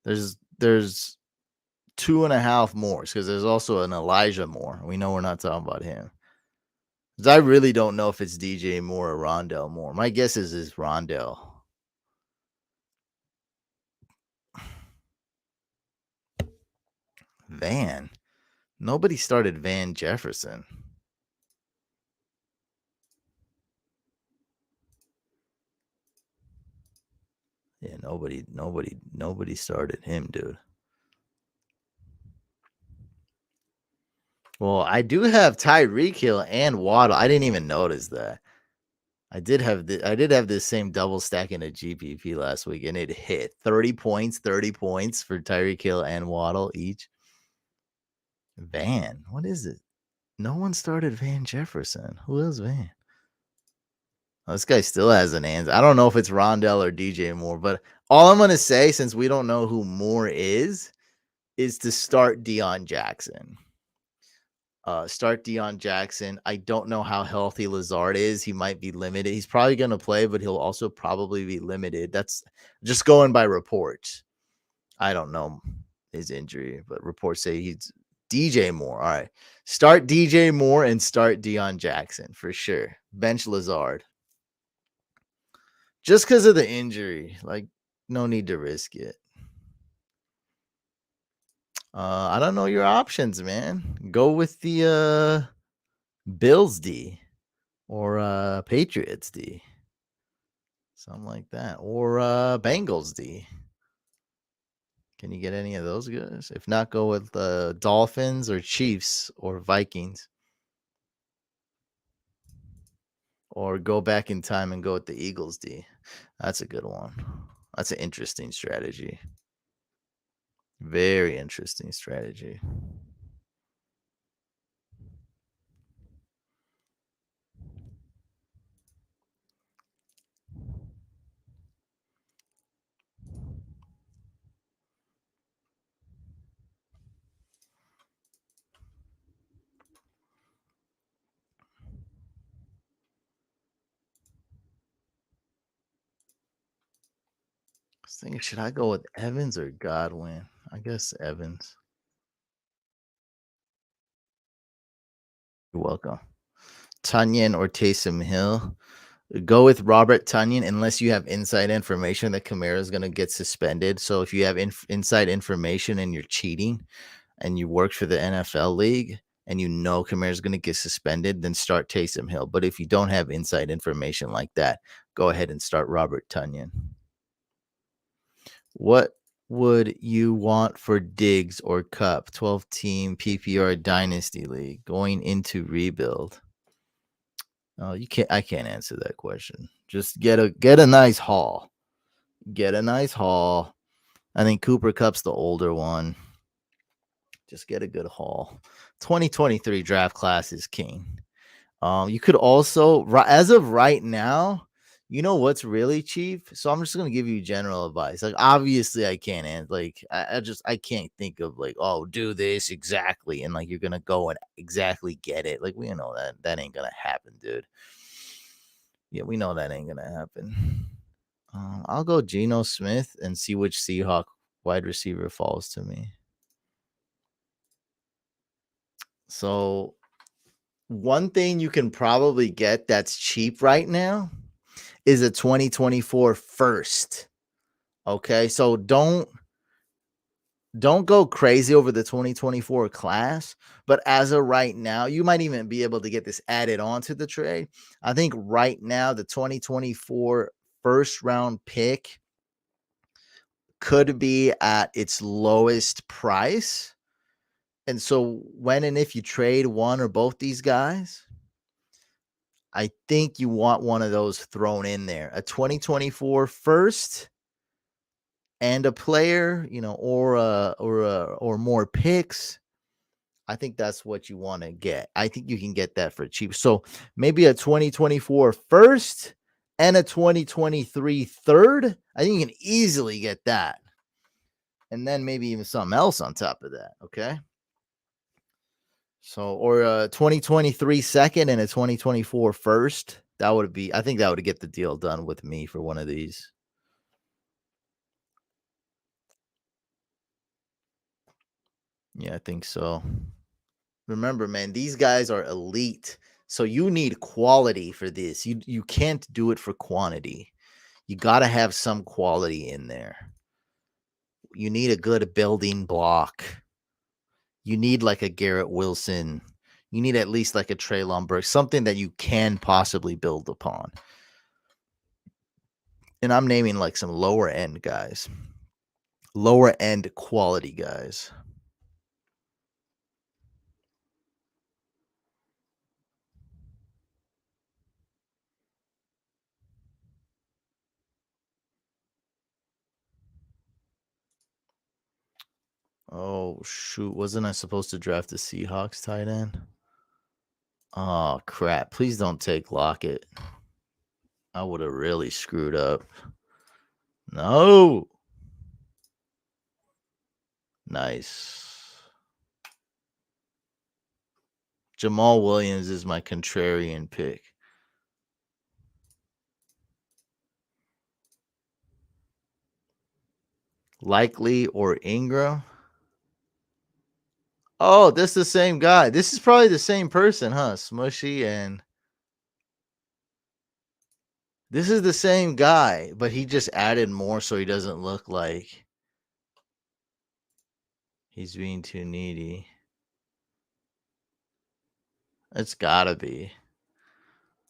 There's 2.5 Moores because there's also an Elijah Moore. We know we're not talking about him. I really don't know if it's DJ Moore or Rondell Moore. My guess is Rondell. Van. Nobody started Van Jefferson. Yeah, nobody started him, dude. Well, I do have Tyreek Hill and Waddle. I didn't even notice that. I did have this same double stack in a GPP last week, and it hit 30 points for Tyreek Hill and Waddle each. Van, what is it? No one started Van Jefferson. Who is Van? This guy still hasn't answered. I don't know if it's Rondell or DJ Moore, but all I'm gonna say, since we don't know who Moore is to start Deion Jackson. Start Deion Jackson. I don't know how healthy Lazard is. He might be limited. He's probably going to play, but he'll also probably be limited. That's just going by reports. I don't know his injury, but reports say he's DJ Moore. All right. Start DJ Moore and start Deion Jackson for sure. Bench Lazard. Just because of the injury. Like, no need to risk it. I don't know your options, man. Go with the Bills D or Patriots D. Something like that. Or Bengals D. Can you get any of those guys? If not, go with Dolphins or Chiefs or Vikings. Or go back in time and go with the Eagles D. That's a good one. That's an interesting strategy. Very interesting strategy. I was thinking, should I go with Evans or Godwin? I guess Evans. You're welcome. Tunyon or Taysom Hill? Go with Robert Tunyon unless you have inside information that Kamara is going to get suspended. So if you have inside information and you're cheating and you work for the NFL league and you know Kamara is going to get suspended, then start Taysom Hill. But if you don't have inside information like that, go ahead and start Robert Tunyon. What would you want for Diggs or Cup? 12-team PPR Dynasty League going into rebuild. Oh, you can't. I can't answer that question. Just get a nice haul. Get a nice haul. I think Cooper Cup's the older one. Just get a good haul. 2023 draft class is king. You could also, as of right now, you know what's really cheap. So I'm just gonna give you general advice. Like obviously I can't and like I can't think of like, oh, do this exactly and like you're gonna go and exactly get it. Like we know that ain't gonna happen, dude. Yeah, we know that ain't gonna happen. I'll go Geno Smith and see which Seahawk wide receiver falls to me. So one thing you can probably get that's cheap right now is a 2024 first. Okay, so don't go crazy over the 2024 class, but as of right now, you might even be able to get this added on to the trade. I think right now the 2024 first round pick could be at its lowest price. And so when and if you trade one or both these guys, I think you want one of those thrown in there. A 2024 first and a player, or more picks. I think that's what you want to get. I think you can get that for cheap. So maybe a 2024 first and a 2023 third. I think you can easily get that. And then maybe even something else on top of that. Okay. So, or a 2023 second and a 2024 first. I think that would get the deal done with me for one of these. Yeah, I think so. Remember, man, these guys are elite. So you need quality for this. You can't do it for quantity. You got to have some quality in there. You need a good building block. You need like a Garrett Wilson. You need at least like a Treylon Burks, something that you can possibly build upon. And I'm naming like some lower end guys, lower end quality guys. Oh, shoot. Wasn't I supposed to draft the Seahawks tight end? Oh, crap. Please don't take Lockett. I would have really screwed up. No. Nice. Jamal Williams is my contrarian pick. Likely or Ingram? Oh, this is the same guy. This is probably the same person, huh? Smushy and this is the same guy, but he just added more so he doesn't look like he's being too needy. It's gotta be.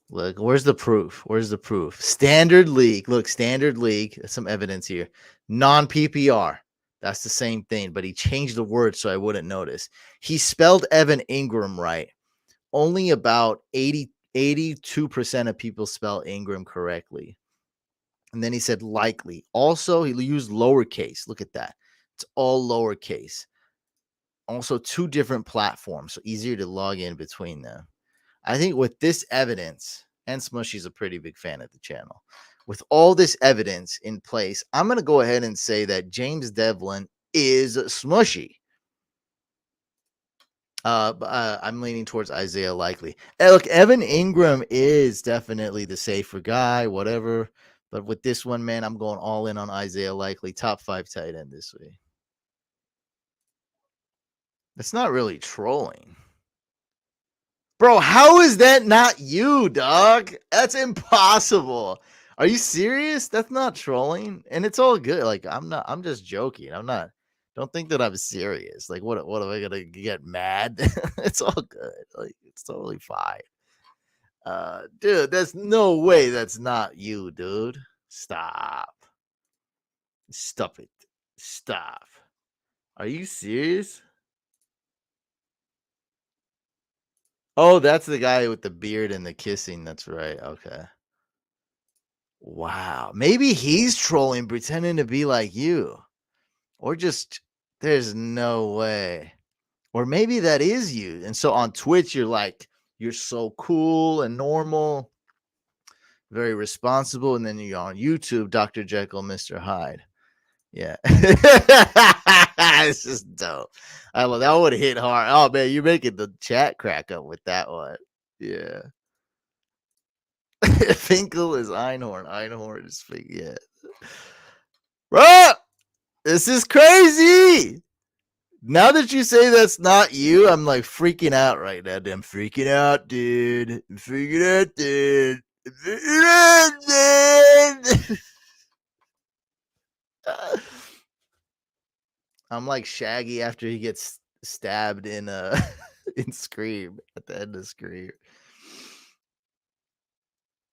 Look, where's the proof? Where's the proof? Standard league. Look, standard league. There's some evidence here. Non PPR. That's the same thing, but he changed the word so I wouldn't notice. He spelled Evan Ingram right. Only about 82% of people spell Ingram correctly. And then he said likely. Also, he used lowercase. Look at that. It's all lowercase. Also, two different platforms, so easier to log in between them. I think with this evidence, and Smushy's a pretty big fan of the channel. With all this evidence in place, I'm going to go ahead and say that James Devlin is Smushy. I'm leaning towards Isaiah Likely. Look, Evan Ingram is definitely the safer guy, whatever. But with this one, man, I'm going all in on Isaiah Likely, top 5 tight end this week. That's not really trolling. Bro, how is that not you, dog? That's impossible. Are you serious? That's not trolling. And it's all good. Like, I'm just joking. Don't think that I'm serious. Like, what am I gonna get mad? It's all good. Like, it's totally fine. Dude, there's no way that's not you, dude. Stop. Stop it. Stop. Are you serious? Oh, that's the guy with the beard and the kissing. That's right. Okay. Wow. Maybe he's trolling, pretending to be like you. Or just, there's no way. Or maybe that is you. And so on Twitch, you're like, you're so cool and normal, very responsible. And then you're on YouTube, Dr. Jekyll, Mr. Hyde. Yeah. It's just dope. I love that would hit hard. Oh, man, you're making the chat crack up with that one. Yeah. Finkel is Einhorn. Einhorn is Finkel. Yeah. Bro, this is crazy. Now that you say that's not you, I'm like freaking out right now. I'm freaking out, dude. I'm freaking out, dude. I'm freaking out, dude. I'm like Shaggy after he gets stabbed in in Scream at the end of Scream.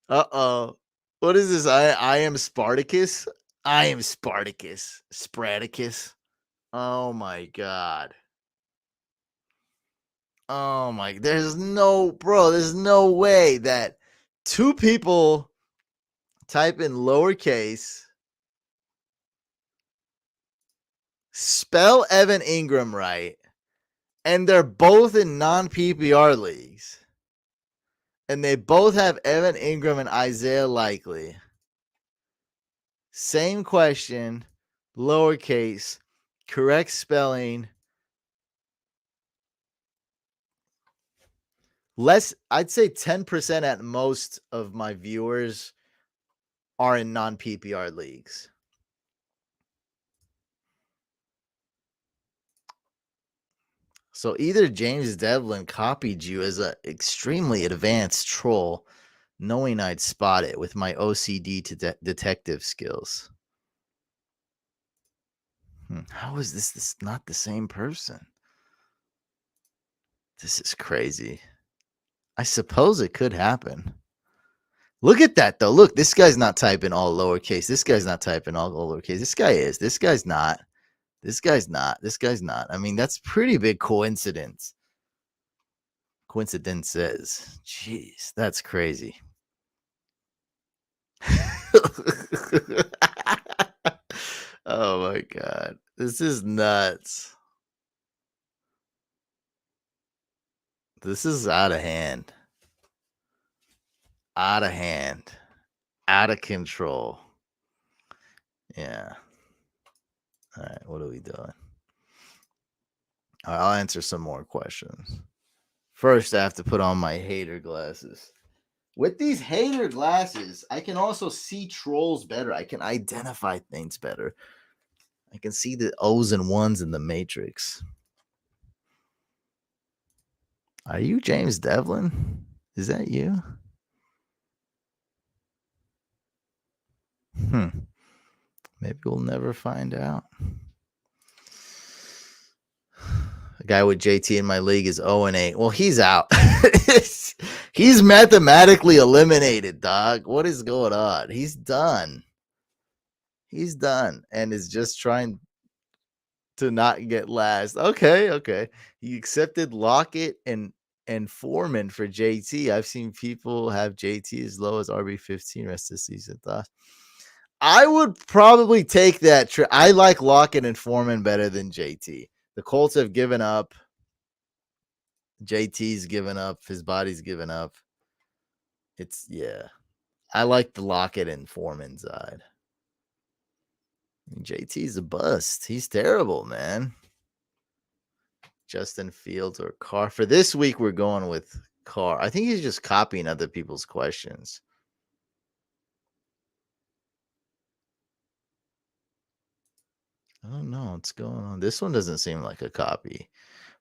Uh-oh. What is this? I am Spartacus? I am Spartacus. Spraticus. Oh my god. Oh my, there's no way that two people type in lowercase, spell Evan Ingram right, and they're both in non-PPR leagues. And they both have Evan Ingram and Isaiah Likely. Same question, lowercase, correct spelling. Less, I'd say 10% at most of my viewers are in non-PPR leagues. So either James Devlin copied you as an extremely advanced troll, knowing I'd spot it with my OCD to detective skills. How is this not the same person? This is crazy. I suppose it could happen. Look at that, though. Look, this guy's not typing all lowercase. This guy's not typing all lowercase. This guy is. This guy's not. This guy's not. This guy's not. I mean, that's pretty big coincidence. Coincidences. Jeez, that's crazy. Oh my god. This is nuts. This is out of hand. Out of hand. Out of control. Yeah. All right. What are we doing? All right, I'll answer some more questions. First, I have to put on my hater glasses. With these hater glasses, I can also see trolls better. I can identify things better. I can see the O's and ones in the matrix. Are you James Devlin? Is that you? Maybe we'll never find out. A guy with JT in my league is 0-8. Well, he's out. He's mathematically eliminated, dog. What is going on? He's done. He's done and is just trying to not get last. Okay. He accepted Lockett and Foreman for JT. I've seen people have JT as low as RB15 rest of the season. I would probably take that. I like Lockett and Foreman better than JT. The Colts have given up. JT's given up. His body's given up. Yeah. I like the Lockett and Foreman side. JT's a bust. He's terrible, man. Justin Fields or Carr. For this week, we're going with Carr. I think he's just copying other people's questions. I don't know what's going on. This one doesn't seem like a copy.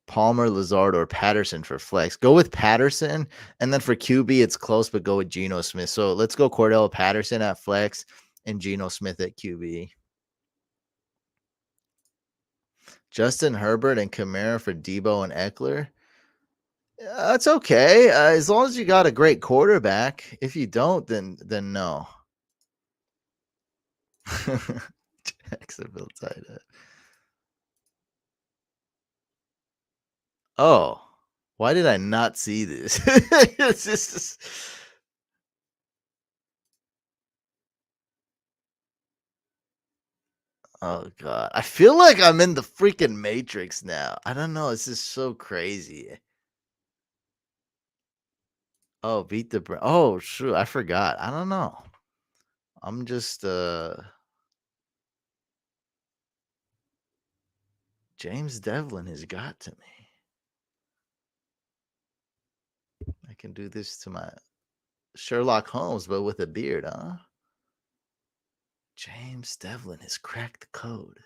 Palmer, Lazard, or Patterson for flex. Go with Patterson, and then for QB, it's close, but go with Geno Smith. So let's go Cordell Patterson at flex and Geno Smith at QB. Justin Herbert and Kamara for Debo and Eckler. That's okay, as long as you got a great quarterback. If you don't, then no. Jacksonville tight end. Oh, why did I not see this? It's just... Oh god, I feel like I'm in the freaking Matrix now. I don't know. It's just so crazy. Oh, beat the. Oh, shoot, I forgot. I don't know. I'm just James Devlin has got to me. I can do this to my Sherlock Holmes, but with a beard, huh? James Devlin has cracked the code.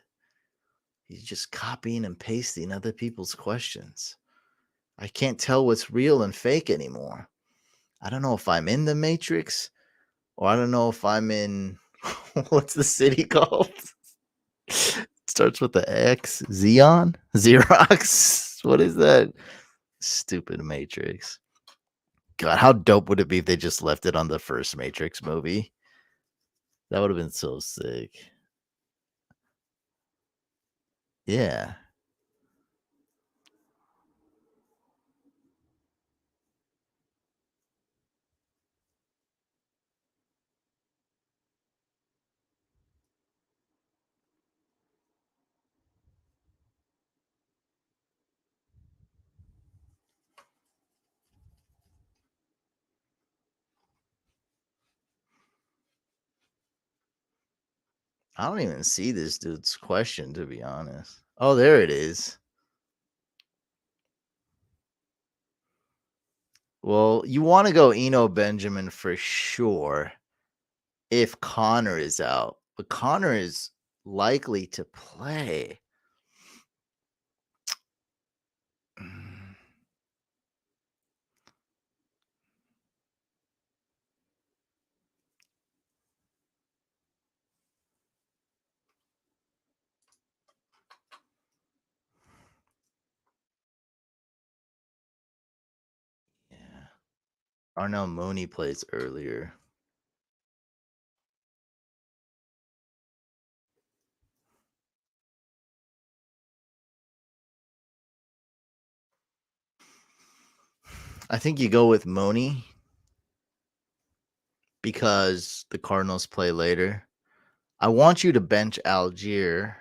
He's just copying and pasting other people's questions. I can't tell what's real and fake anymore. I don't know if I'm in the Matrix or I don't know if I'm in what's the city called? Starts with the X. Xeon? Xerox? What is that? Stupid Matrix. God, how dope would it be if they just left it on the first Matrix movie? That would have been so sick. Yeah. I don't even see this dude's question, to be honest. Oh, there it is. Well, you want to go Eno Benjamin for sure if Connor is out, but Connor is likely to play. Yeah. Arnell Mooney plays earlier. I think you go with Mooney because the Cardinals play later. I want you to bench Algier.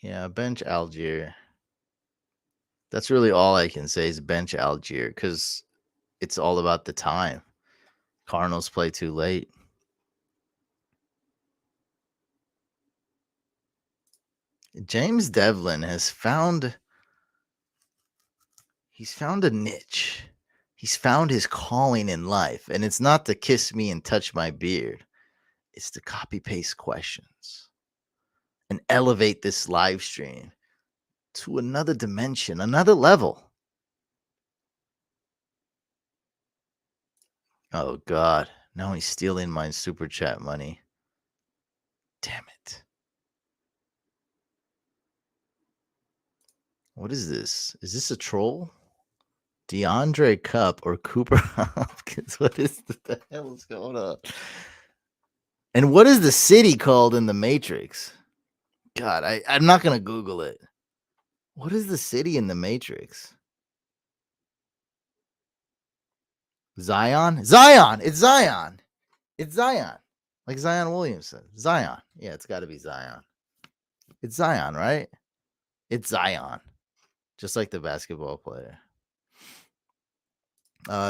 Yeah, bench Algier. That's really all I can say is bench Algier because it's all about the time. Cardinals play too late. James Devlin has found a niche. He's found his calling in life, and it's not to kiss me and touch my beard. It's to copy paste questions and elevate this live stream to another dimension, another level. Oh God. Now he's stealing my super chat money. Damn it. What is this? Is this a troll? DeAndre Cup or Cooper Hopkins? What is the hell is going on? And what is the city called in the Matrix? God, I'm not gonna Google it. What is the city in the Matrix? Zion? Zion! It's Zion. It's Zion. Like Zion Williamson. Zion. Yeah, it's gotta be Zion. It's Zion, right? It's Zion. Just like the basketball player.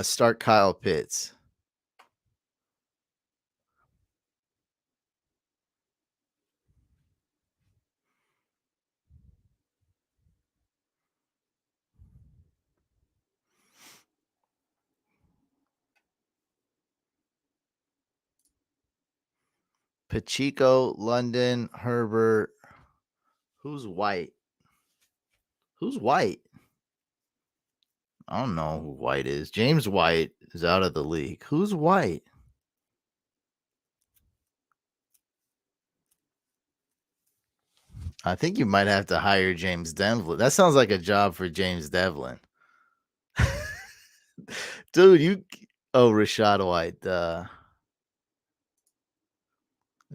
Start Kyle Pitts. Pacheco, London, Herbert. Who's white? Who's white? I don't know who White is. James White is out of the league. Who's White? I think you might have to hire James Devlin. That sounds like a job for James Devlin. Dude, you. Oh, Rashad White.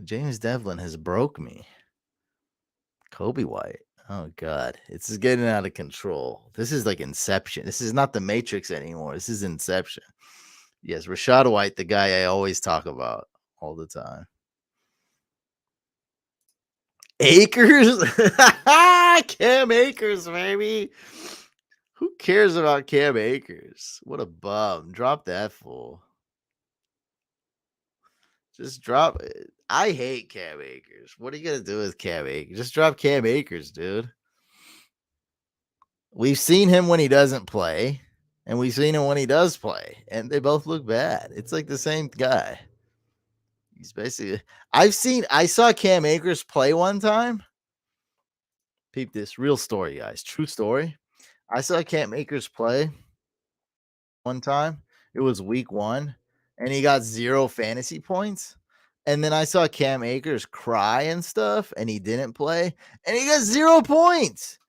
James Devlin has broke me. Kobe White. Oh God, it's getting out of control. This is like Inception. This is not the Matrix anymore. This is Inception. Yes, Rashad White, the guy I always talk about all the time. Akers? Cam Akers, baby. Who cares about Cam Akers? What a bum. Drop that fool. Just drop it. I hate Cam Akers. What are you gonna do with Cam Akers? Just drop Cam Akers, dude. We've seen him when he doesn't play, and we've seen him when he does play, and they both look bad. It's like the same guy. He's basically. I saw Cam Akers play one time. Peep this real story, guys. True story. I saw Cam Akers play one time. It was week 1, and he got 0 fantasy points. And then I saw Cam Akers cry and stuff, and he didn't play, and he got 0 points.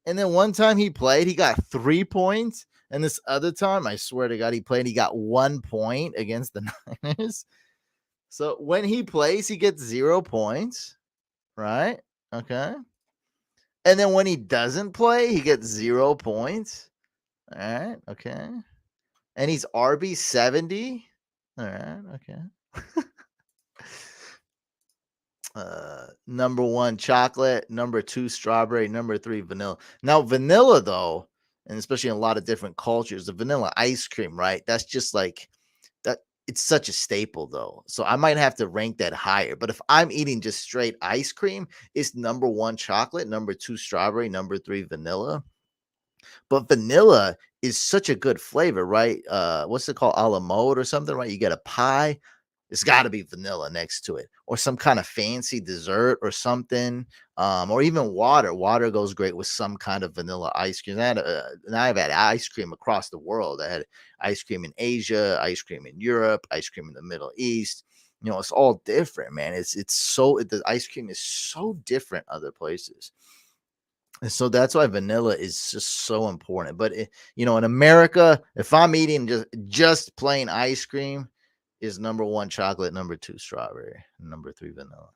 And then one time he played, he got 3 points. And this other time, I swear to God, he played, he got 1 point against the Niners. So when he plays, he gets 0 points, right? Okay. And then when he doesn't play, he gets 0 points. All right. Okay. And he's RB 70. All right. Okay. Number 1 chocolate, number 2 strawberry, number 3 vanilla. Now vanilla though, and especially in a lot of different cultures, the vanilla ice cream, right? That's just like that. It's such a staple though, so I might have to rank that higher. But if I'm eating just straight ice cream, it's number 1 chocolate, number 2 strawberry, number 3 vanilla. But vanilla is such a good flavor, right? What's it called? A la mode or something, right? You get a pie, it's got to be vanilla next to it, or some kind of fancy dessert or something, or even water. Water goes great with some kind of vanilla ice cream. And I've had ice cream across the world. I had ice cream in Asia, ice cream in Europe, ice cream in the Middle East. You know, it's all different, man. The ice cream is so different other places. And so that's why vanilla is just so important. But in America, if I'm eating just plain ice cream, is number 1 chocolate, number 2 strawberry, number 3 vanilla.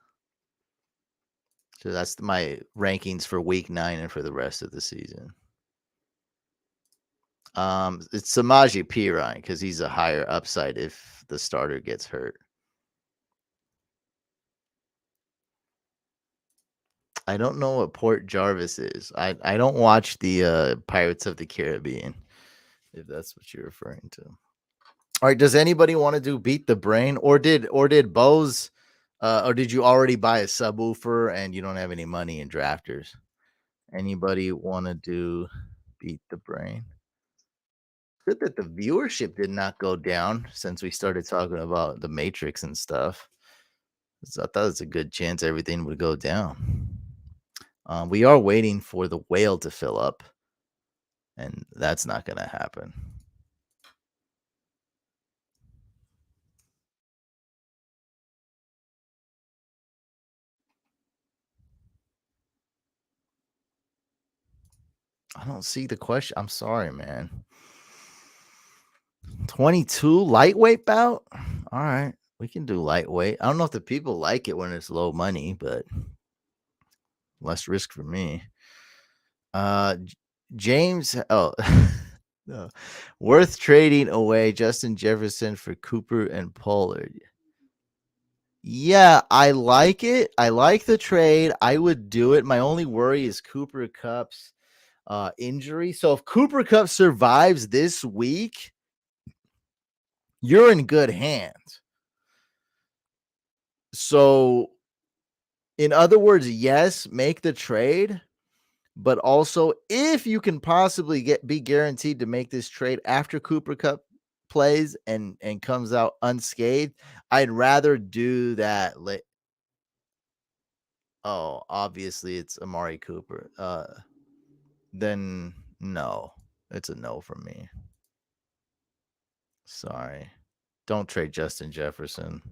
So that's my rankings for week 9 and for the rest of the season. It's Samaje Perine because he's a higher upside if the starter gets hurt. I don't know what Port Jarvis is. I don't watch the Pirates of the Caribbean, if that's what you're referring to. All right, does anybody want to do beat the brain, or did Bose or did you already buy a subwoofer and you don't have any money in drafters? Anybody want to do beat the brain? Good that the viewership did not go down since we started talking about the Matrix and stuff. So I thought it's a good chance everything would go down. We are waiting for the whale to fill up, and that's not going to happen. I don't see the question. I'm sorry, man. 22 lightweight bout? All right. We can do lightweight. I don't know if the people like it when it's low money, but less risk for me. James, oh, no. Worth trading away Justin Jefferson for Cooper and Pollard. Yeah, I like it. I like the trade. I would do it. My only worry is Cooper Cup's injury. So if Cooper Cup survives this week, you're in good hands. So, in other words, yes, make the trade, but also if you can possibly be guaranteed to make this trade after Cooper Cup plays and comes out unscathed, I'd rather do that. Oh, obviously it's Amari Cooper. Then no, it's a no from me. Sorry, don't trade Justin Jefferson.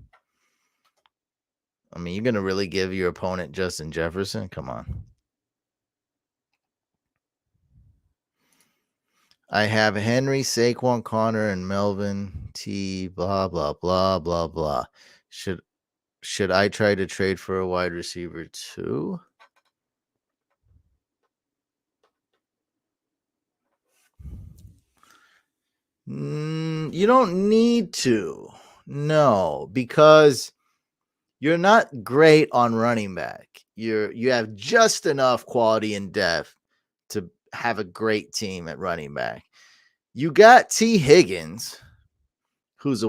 I mean, you're gonna really give your opponent Justin Jefferson? Come on. I have Henry, Saquon, Connor, and Melvin T. Blah blah blah blah blah. Should I try to trade for a wide receiver too? You don't need to. No, because you're not great on running back. You have just enough quality and depth to have a great team at running back. You got T. Higgins, who's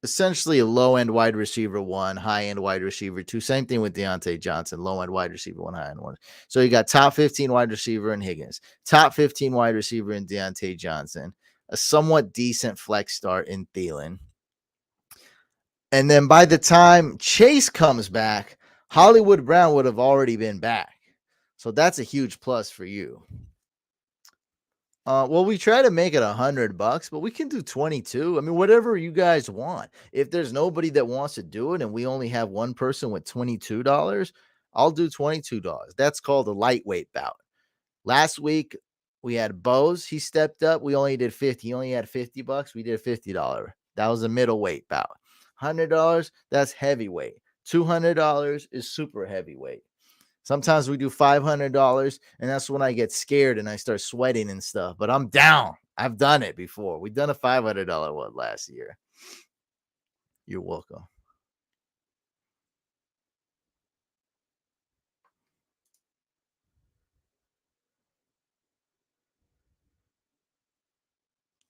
essentially a low end wide receiver one, high end wide receiver two. Same thing with Deontay Johnson, low end wide receiver one, high end one. So you got top 15 wide receiver in Higgins, top 15 wide receiver in Deontay Johnson, a somewhat decent flex start in Thielen. And then by the time Chase comes back, Hollywood Brown would have already been back. So that's a huge plus for you. Well, we try to make it $100, but we can do 22. I mean, whatever you guys want. If there's nobody that wants to do it and we only have one person with $22, I'll do $22. That's called a lightweight bout. Last week we had Bose. He stepped up. We only did 50. He only had $50. We did $50. That was a middleweight bout. $100, that's heavyweight. $200 is super heavyweight. Sometimes we do $500, and that's when I get scared and I start sweating and stuff. But I'm down. I've done it before. We've done a $500 one last year. You're welcome.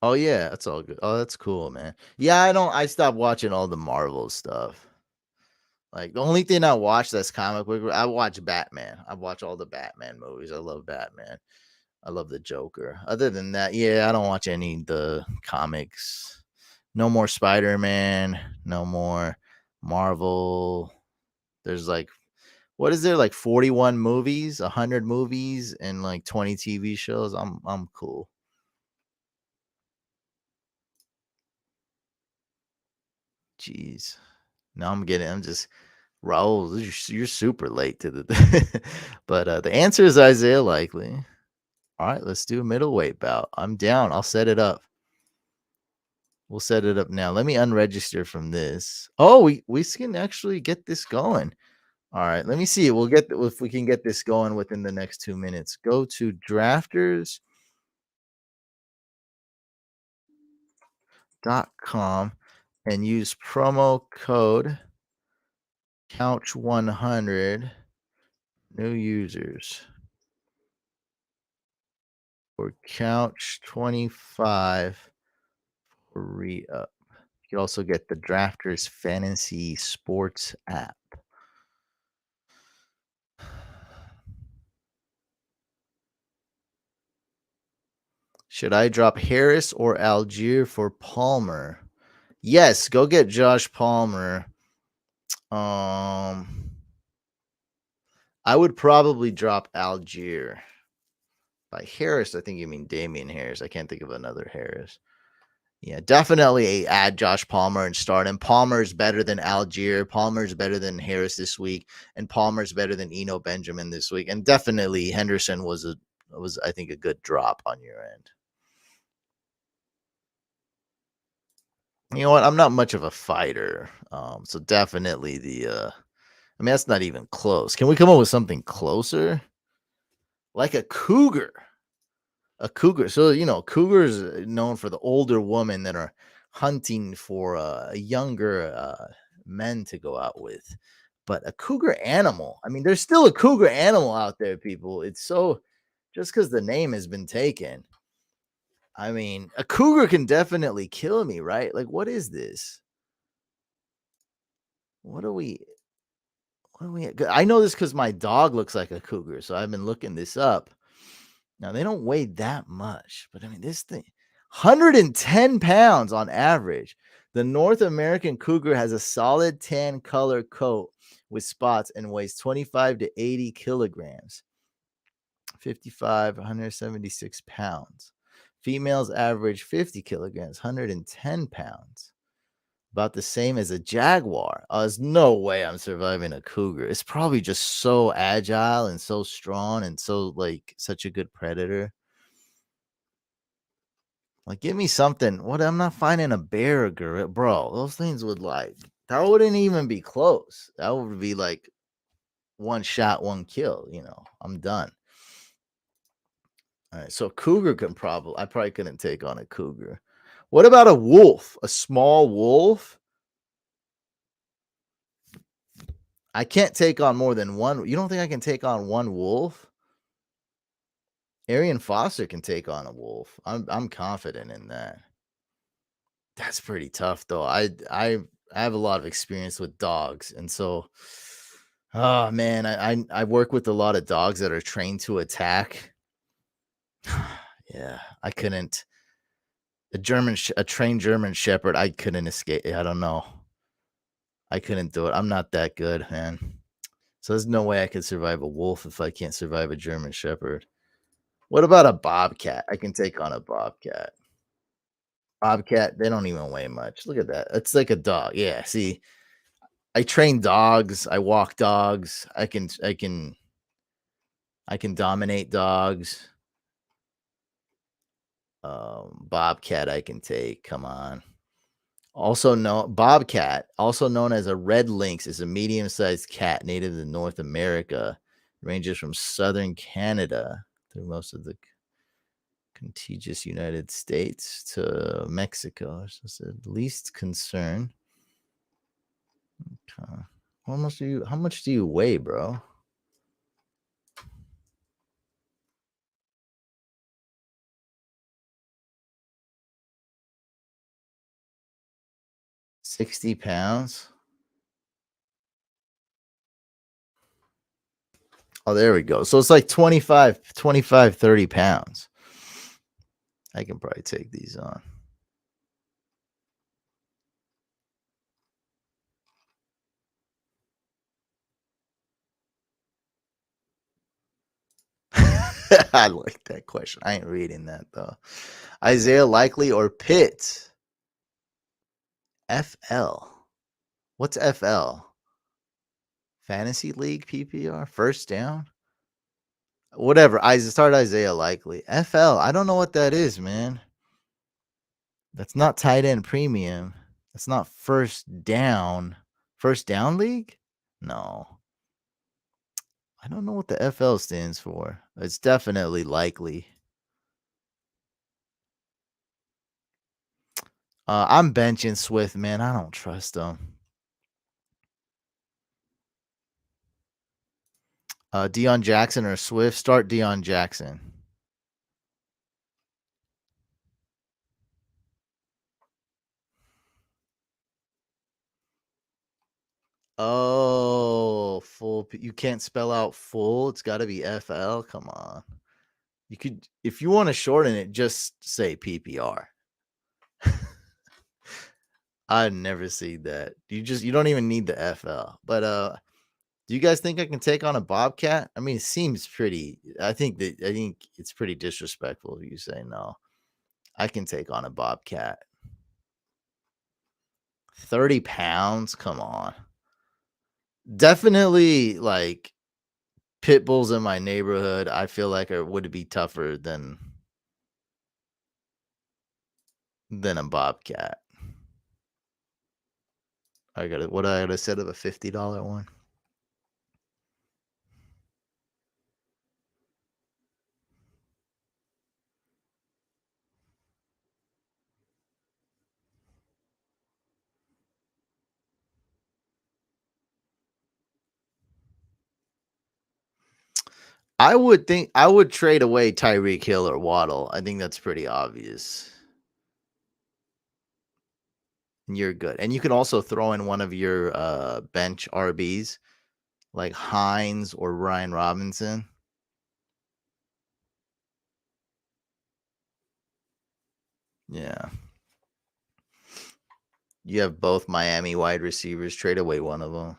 Oh yeah, that's all good. Oh, that's cool, man. Yeah, I stopped watching all the Marvel stuff. Like the only thing I watch that's comic book, I watch Batman. I watch all the Batman movies. I love Batman. I love the Joker. Other than that, yeah, I don't watch any of the comics. No more Spider-Man, no more Marvel. There's like what is there like 41 movies, 100 movies and like 20 TV shows. I'm cool. Jeez. Now I'm just Raul, you're super late to the but the answer is Isaiah Likely. All right, let's do a middleweight bout. I'm down. I'll set it up. We'll set it up now. Let me unregister from this. Oh, we can actually get this going. All right, let me see. We'll get if we can get this going within the next 2 minutes. Go to drafters.com and use promo code couch100 new users or couch 25 for re-up. You also get the Drafters Fantasy Sports app. Should I drop Harris or Algier for Palmer? Yes, go get Josh Palmer. I would probably drop Algier. By Harris, I think you mean Damian Harris. I can't think of another Harris. Yeah, definitely add Josh Palmer and start him. Palmer's better than Algier. Palmer's better than Harris this week, and Palmer's better than Eno Benjamin this week. And definitely Henderson was I think a good drop on your end. You know what? I'm not much of a fighter, so definitely I mean, that's not even close. Can we come up with something closer? Like a cougar. A cougar. So, cougars known for the older women that are hunting for younger men to go out with. But a cougar animal, I mean, there's still a cougar animal out there, people. It's so just because the name has been taken. I mean, a cougar can definitely kill me, right? Like, what is this? What are we? I know this because my dog looks like a cougar, so I've been looking this up. Now they don't weigh that much, but I mean this thing, 110 pounds on average. The North American cougar has a solid tan color coat with spots and weighs 25 to 80 kilograms. 55, 176 pounds. Females average 50 kilograms, 110 pounds. About the same as a jaguar. There's no way I'm surviving a cougar. It's probably just so agile and so strong and so such a good predator. Like, give me something. What? I'm not finding a bear or gorilla, bro. Those things that wouldn't even be close. That would be like one shot, one kill. I'm done. All right, so cougar I probably couldn't take on a cougar. What about a wolf? A small wolf? I can't take on more than one. You don't think I can take on one wolf? Arian Foster can take on a wolf. I'm confident in that. That's pretty tough though. I have a lot of experience with dogs, and so oh man, I work with a lot of dogs that are trained to attack. Yeah, I couldn't. A trained German Shepherd, I couldn't escape. I don't know. I couldn't do it. I'm not that good, man. So there's no way I could survive a wolf if I can't survive a German Shepherd. What about a bobcat? I can take on a bobcat. Bobcat, they don't even weigh much. Look at that. It's like a dog. Yeah, see, I train dogs, I walk dogs. I can dominate dogs. Bobcat I can take. Come on. Bobcat, also known as a red lynx, is a medium-sized cat native to North America. Ranges from southern Canada through most of the contiguous United States to Mexico. It's the least concern. Okay. How much do you weigh, bro? £60? Oh, there we go. So it's like 25, 30 pounds. I can probably take these on. I like that question. I ain't reading that though. Isaiah Likely or Pitt? FL. What's FL? Fantasy League PPR? First down? Whatever. I start Isaiah Likely. FL. I don't know what that is, man. That's not tight end premium. That's not first down. First down league? No. I don't know what the FL stands for. It's definitely Likely. I'm benching Swift, man. I don't trust him. Deion Jackson or Swift? Start Deion Jackson. Oh, you can't spell out full. It's got to be FL. Come on. You could, if you want to shorten it, just say PPR. I've never seen that. You don't even need the FL. But do you guys think I can take on a Bobcat? I mean, it seems pretty. I think it's pretty disrespectful if you say no. I can take on a Bobcat. 30 pounds? Come on. Definitely like pit bulls in my neighborhood. I feel like it would be tougher than a Bobcat. What I gotta set of a $50 one. I would trade away Tyreek Hill or Waddle. I think that's pretty obvious. And you're good. And you can also throw in one of your bench RBs like Hines or Ryan Robinson. Yeah. You have both Miami wide receivers. Trade away one of them.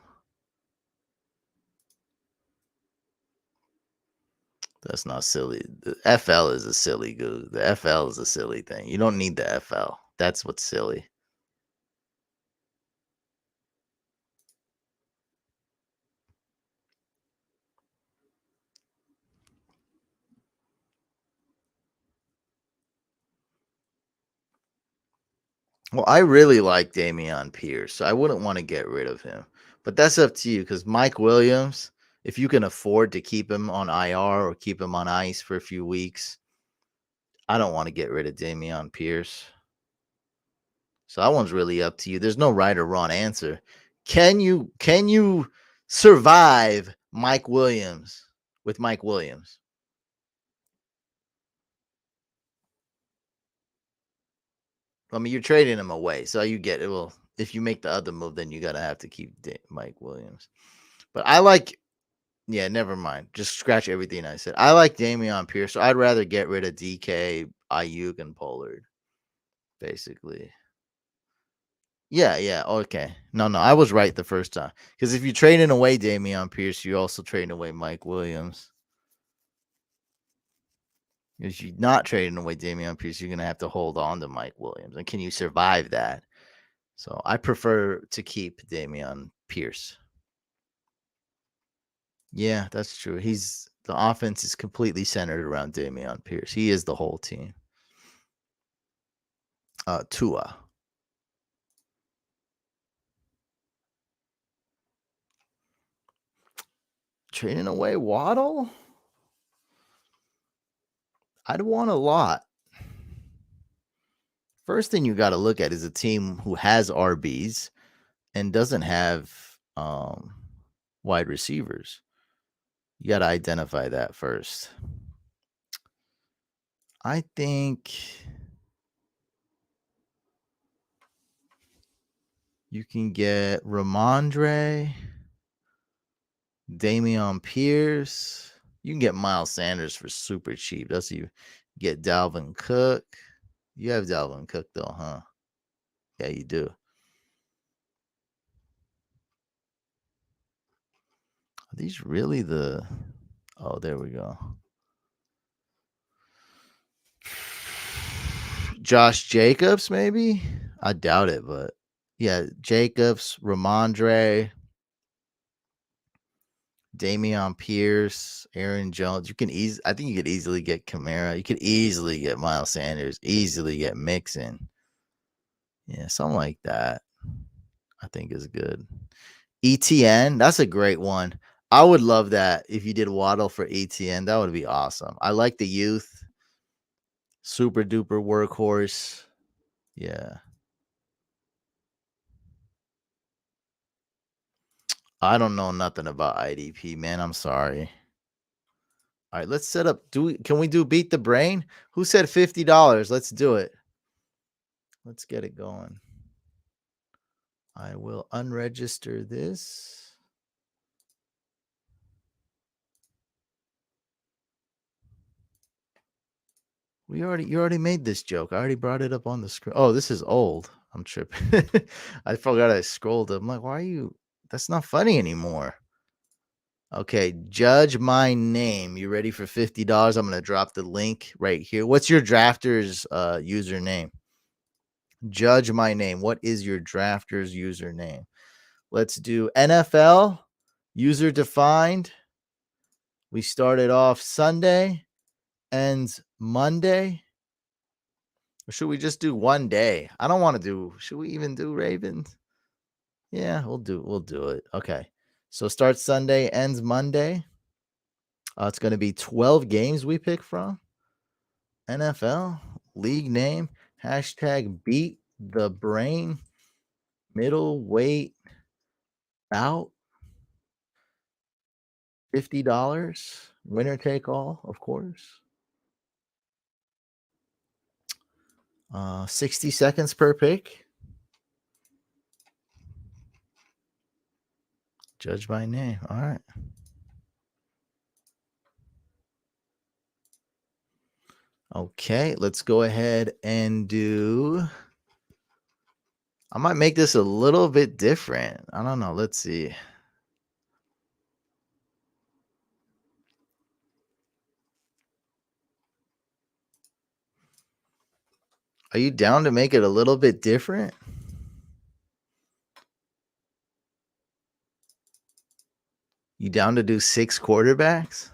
That's not silly. The FL is a silly goo. The FL is a silly thing. You don't need the FL. That's what's silly. Well, I really like Dameon Pierce, so I wouldn't want to get rid of him. But that's up to you because Mike Williams, if you can afford to keep him on IR or keep him on ice for a few weeks, I don't want to get rid of Dameon Pierce. So that one's really up to you. There's no right or wrong answer. Can you survive Mike Williams with Mike Williams? I mean, you're trading him away, so you get it. Well, if you make the other move, then you gotta have to keep Mike Williams. But I like, yeah, never mind. Just scratch everything I said. I like Dameon Pierce. So I'd rather get rid of DK, Ayuk, and Pollard. Basically, yeah, yeah. Okay, no, I was right the first time. Because if you're trading away Dameon Pierce, you're also trading away Mike Williams. If you're not trading away Dameon Pierce, you're gonna have to hold on to Mike Williams. And can you survive that? So I prefer to keep Dameon Pierce. Yeah, that's true. The offense is completely centered around Dameon Pierce. He is the whole team. Tua. Trading away Waddle? I'd want a lot. First thing you got to look at is a team who has RBs and doesn't have wide receivers. You got to identify that first. I think you can get Ramondre, Dameon Pierce. You can get Miles Sanders for super cheap. That's you get Dalvin Cook. You have Dalvin Cook though, huh? Yeah, you do. Are these really the? Oh, there we go. Josh Jacobs, maybe? I doubt it, but yeah, Jacobs, Ramondre, Dameon Pierce, Aaron Jones. I think you could easily get Kamara. You could easily get Miles Sanders, easily get Mixon. Yeah, something like that. I think is good. ETN, that's a great one. I would love that if you did Waddle for ETN. That would be awesome. I like the youth. Super duper workhorse. Yeah. I don't know nothing about IDP, man. I'm sorry. All right, let's set up. Can we do beat the brain? Who said $50? Let's do it. Let's get it going. I will unregister this. You already made this joke. I already brought it up on the screen. Oh, this is old. I'm tripping. I forgot I scrolled up. I'm like, why are you? That's not funny anymore. Okay, judge my name. You ready for $50? I'm gonna drop the link right here. What's your drafter's username? Judge my name. What is your drafter's username? Let's do NFL user defined. We started off Sunday, ends Monday. Or should we just do one day? I don't want to do. Should we even do Ravens? Yeah, we'll do it. Okay. So start Sunday, ends Monday. It's going to be 12 games we pick from. NFL, league name, hashtag beat the brain, middleweight out, $50. Winner take all, of course. 60 seconds per pick. Judge by name. All right. Okay, let's go ahead and do. I might make this a little bit different. I don't know. Let's see. Are you down to make it a little bit different? You down to do 6 quarterbacks?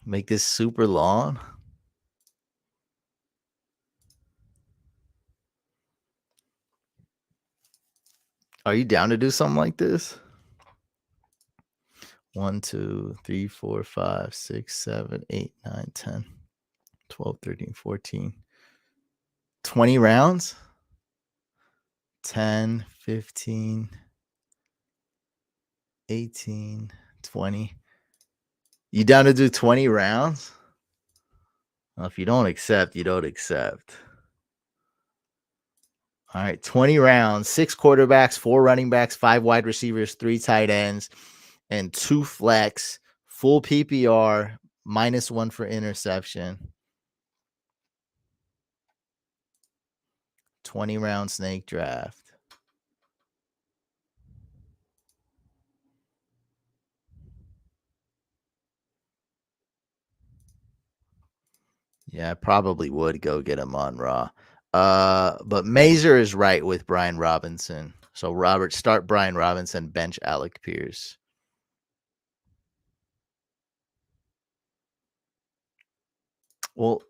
Make this super long? Are you down to do something like this? 1, 2, 3, 4, 5, 6, 7, 8, 9, 10, 12, 13, 14. 20 rounds? 10, 15, 18, 20. You down to do 20 rounds? Well, if you don't accept, you don't accept. All right, 20 rounds, 6 quarterbacks, 4 running backs, 5 wide receivers, 3 tight ends, and 2 flex, full PPR, -1 for interception. 20 round snake draft. Yeah, I probably would go get him on Raw. But Mazer is right with Brian Robinson. So Robert, start Brian Robinson, bench Alec Pierce. Well,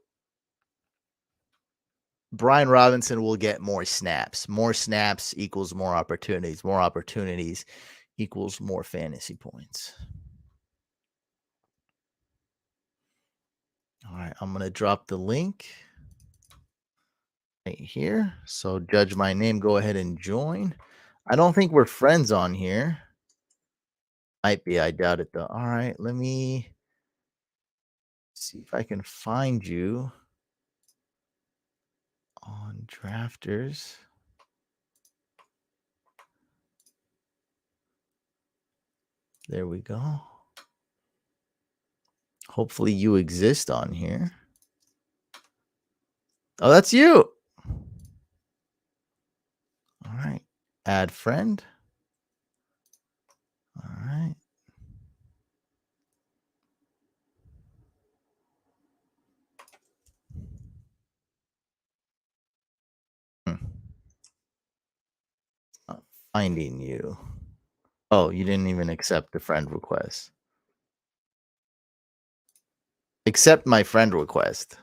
Brian Robinson will get more snaps. More snaps equals more opportunities. More opportunities equals more fantasy points. All right, I'm going to drop the link right here. So judge my name, go ahead and join. I don't think we're friends on here. Might be, I doubt it though. All right, let me see if I can find you on Drafters. There we go. Hopefully you exist on here. Oh, that's you. All right. Add friend. All right. Not finding you. Oh, you didn't even accept the friend request. Accept my friend request.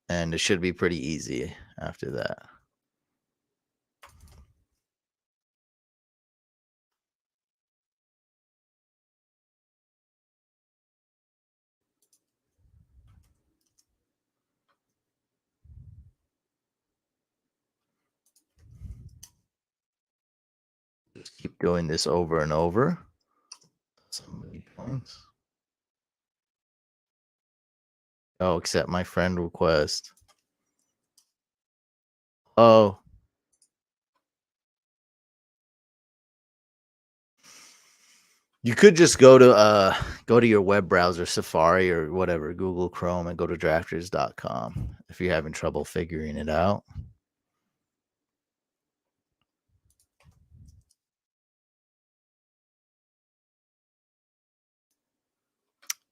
And it should be pretty easy after that. Just keep doing this over and over. Somebody joins. Oh, accept my friend request. Oh, You could just go to your web browser, Safari or whatever, Google Chrome, and go to drafters.com if you're having trouble figuring it out.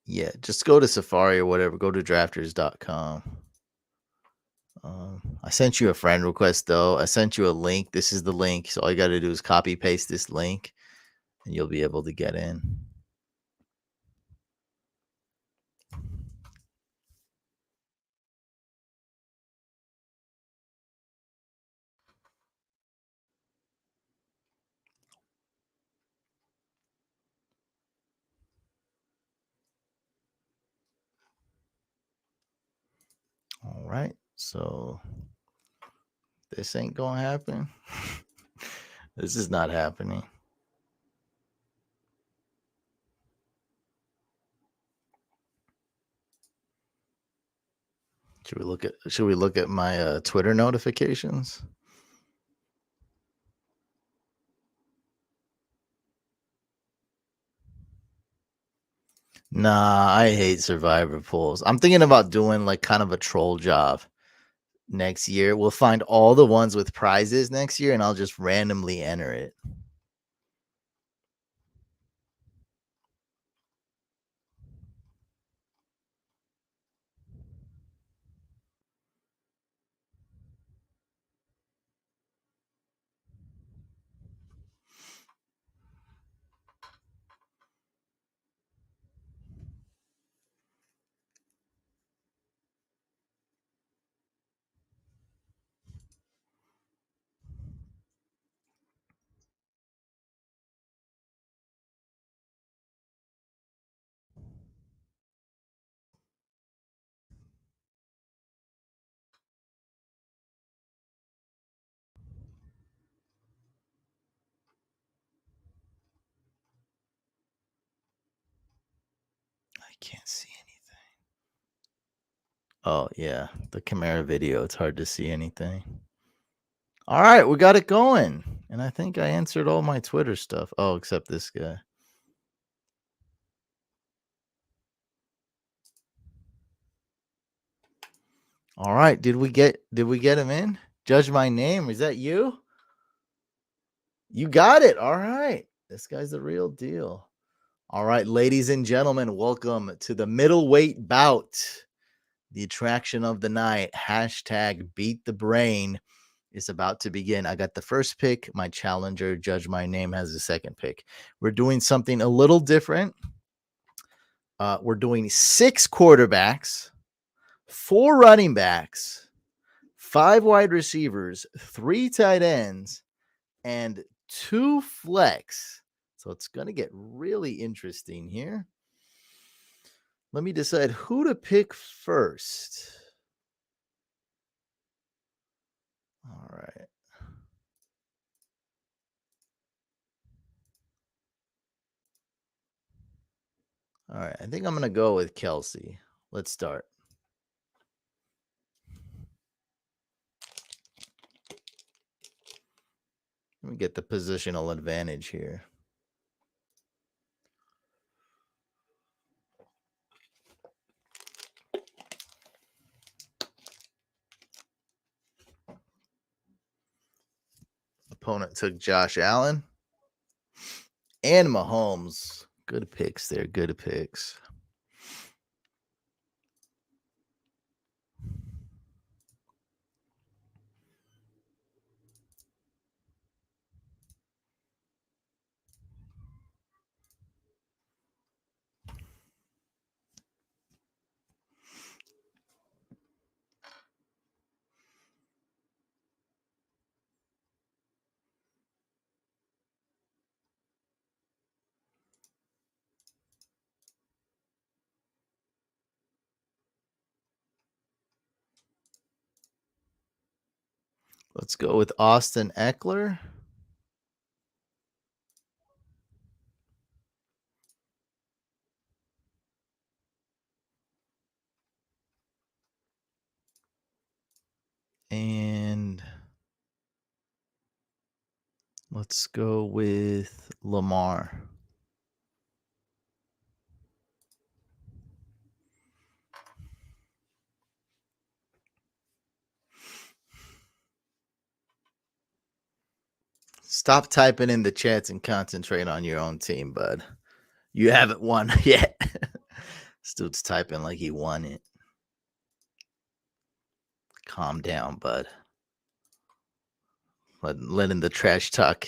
Yeah, just go to Safari or whatever, go to drafters.com. I sent you a friend request though. I sent you a link. This is the link. So all you got to do is copy paste this link and you'll be able to get in. All right. So this ain't going to happen. This is not happening. Should we look at my Twitter notifications? Nah, I hate survivor pools. I'm thinking about doing like kind of a troll job next year. We'll find all the ones with prizes next year and I'll just randomly enter it. I can't see anything. Oh, yeah. The Kamara video. It's hard to see anything. All right. We got it going. And I think I answered all my Twitter stuff. Oh, except this guy. All right. Did we get him in? Judge my name. Is that you? You got it. All right. This guy's the real deal. All right, ladies and gentlemen, welcome to the middleweight bout. The attraction of the night, hashtag beat the brain, is about to begin. I got the first pick. My challenger, Judge My Name, has the second pick. We're doing something a little different. We're doing 6 quarterbacks, 4 running backs, 5 wide receivers, 3 tight ends, and 2 flex. So it's going to get really interesting here. Let me decide who to pick first. All right. All right. I think I'm going to go with Kelsey. Let's start. Let me get the positional advantage here. Opponent took Josh Allen and Mahomes. Good picks there. Good picks. Let's go with Austin Eckler. And let's go with Lamar. Stop typing in the chats and concentrate on your own team, bud. You haven't won yet. This dude's typing like he won it. Calm down, bud. Letting the trash talk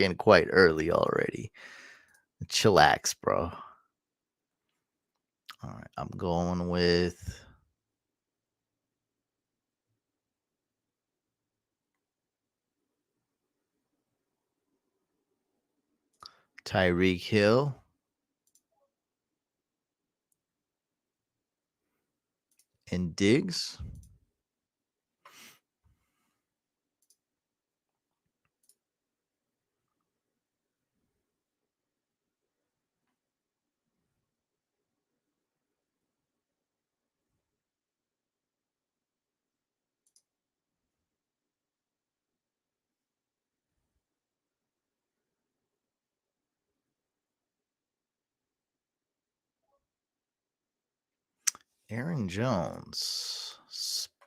in quite early already. Chillax, bro. All right, I'm going with Tyreek Hill and Diggs. Aaron Jones.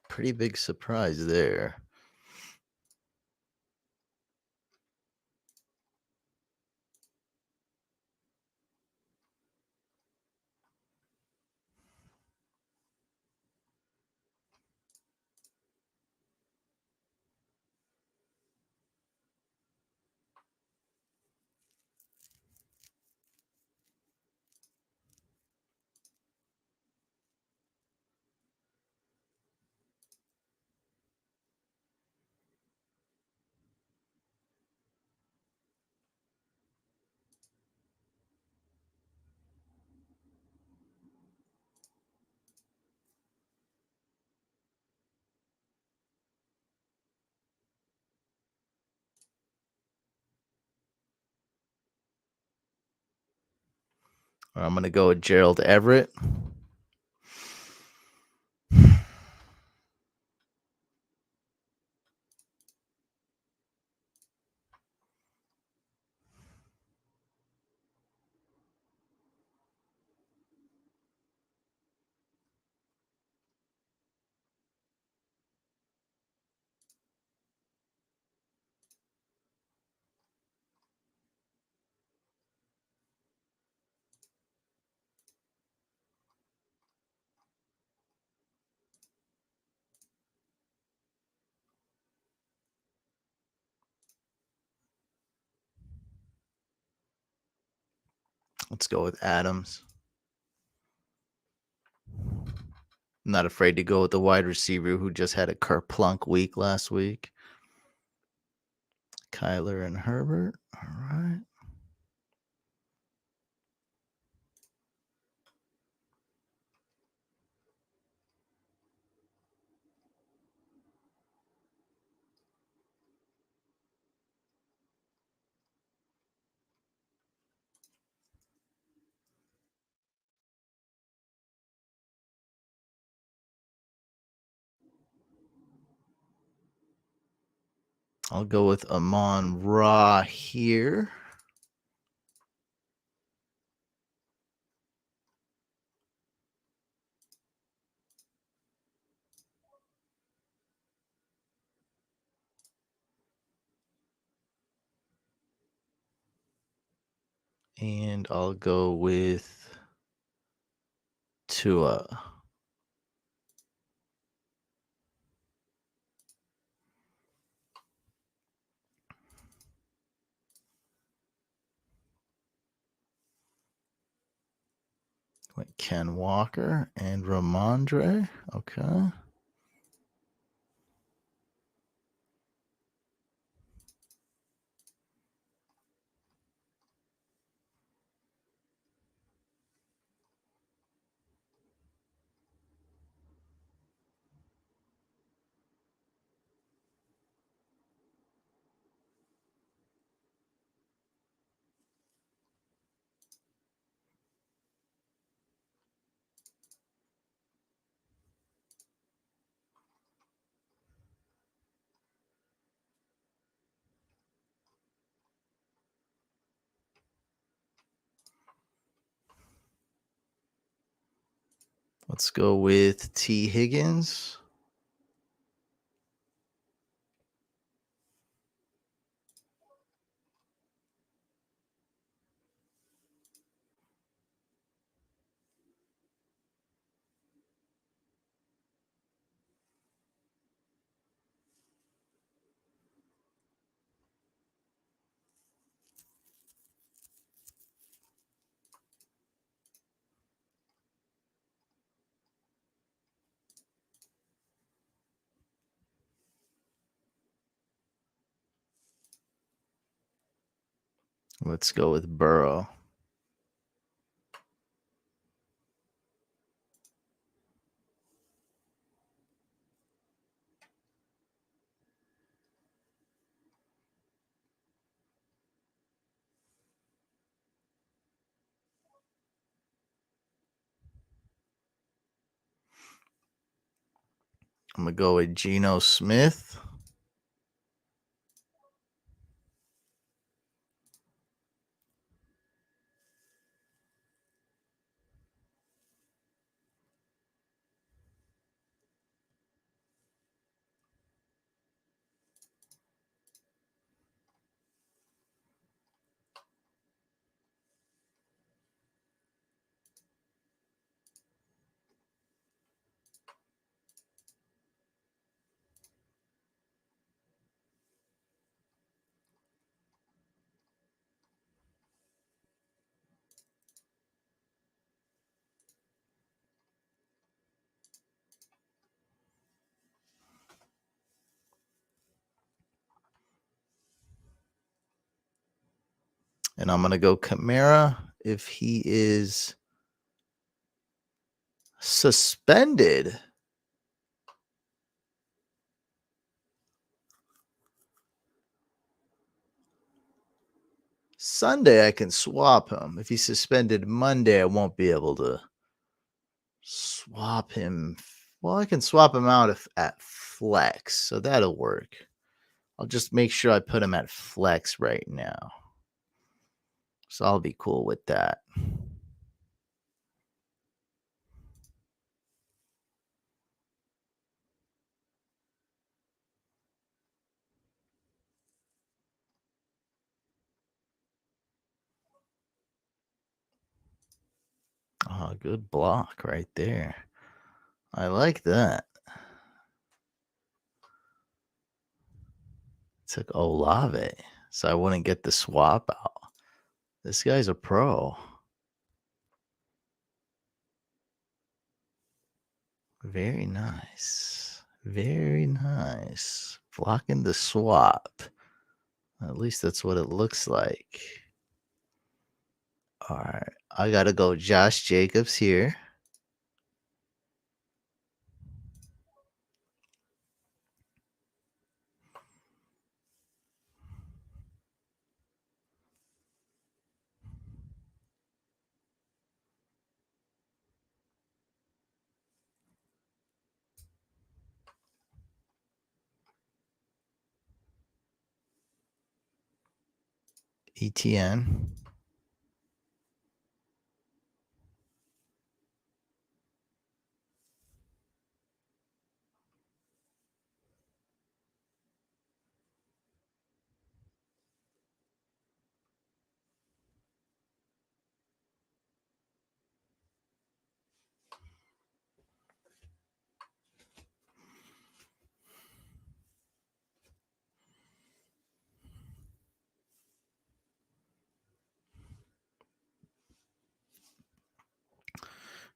Pretty big surprise there. I'm going to go with Gerald Everett. Let's go with Adams. I'm not afraid to go with the wide receiver who just had a kerplunk week last week. Kyler and Herbert. All right. I'll go with Amon-Ra here. And I'll go with Tua. Ken Walker and Ramondre. Okay. Let's go with T. Higgins. Let's go with Burrow. I'm going to go with Geno Smith. And I'm going to go Kamara if he is suspended. Sunday, I can swap him. If he's suspended Monday, I won't be able to swap him. Well, I can swap him out at flex, so that'll work. I'll just make sure I put him at flex right now. So I'll be cool with that. Oh, good block right there. I like that. Took Olave, so I wouldn't get the swap out. This guy's a pro. Very nice. Very nice. Blocking the swap. At least that's what it looks like. All right. I got to go Josh Jacobs here. ETN.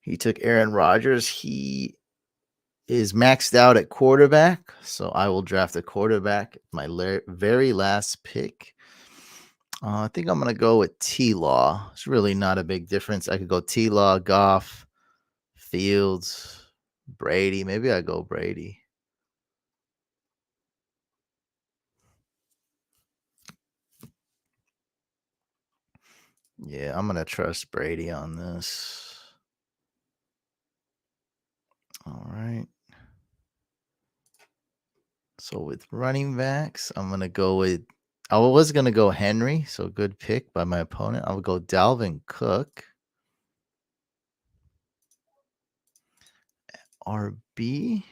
He took Aaron Rodgers. He is maxed out at quarterback, so I will draft a quarterback. My very last pick. I think I'm going to go with T-Law. It's really not a big difference. I could go T-Law, Goff, Fields, Brady. Maybe I go Brady. Yeah, I'm going to trust Brady on this. All right. So with running backs, I'm going to go with I was going to go Henry, so good pick by my opponent. I'll go Dalvin Cook. RB.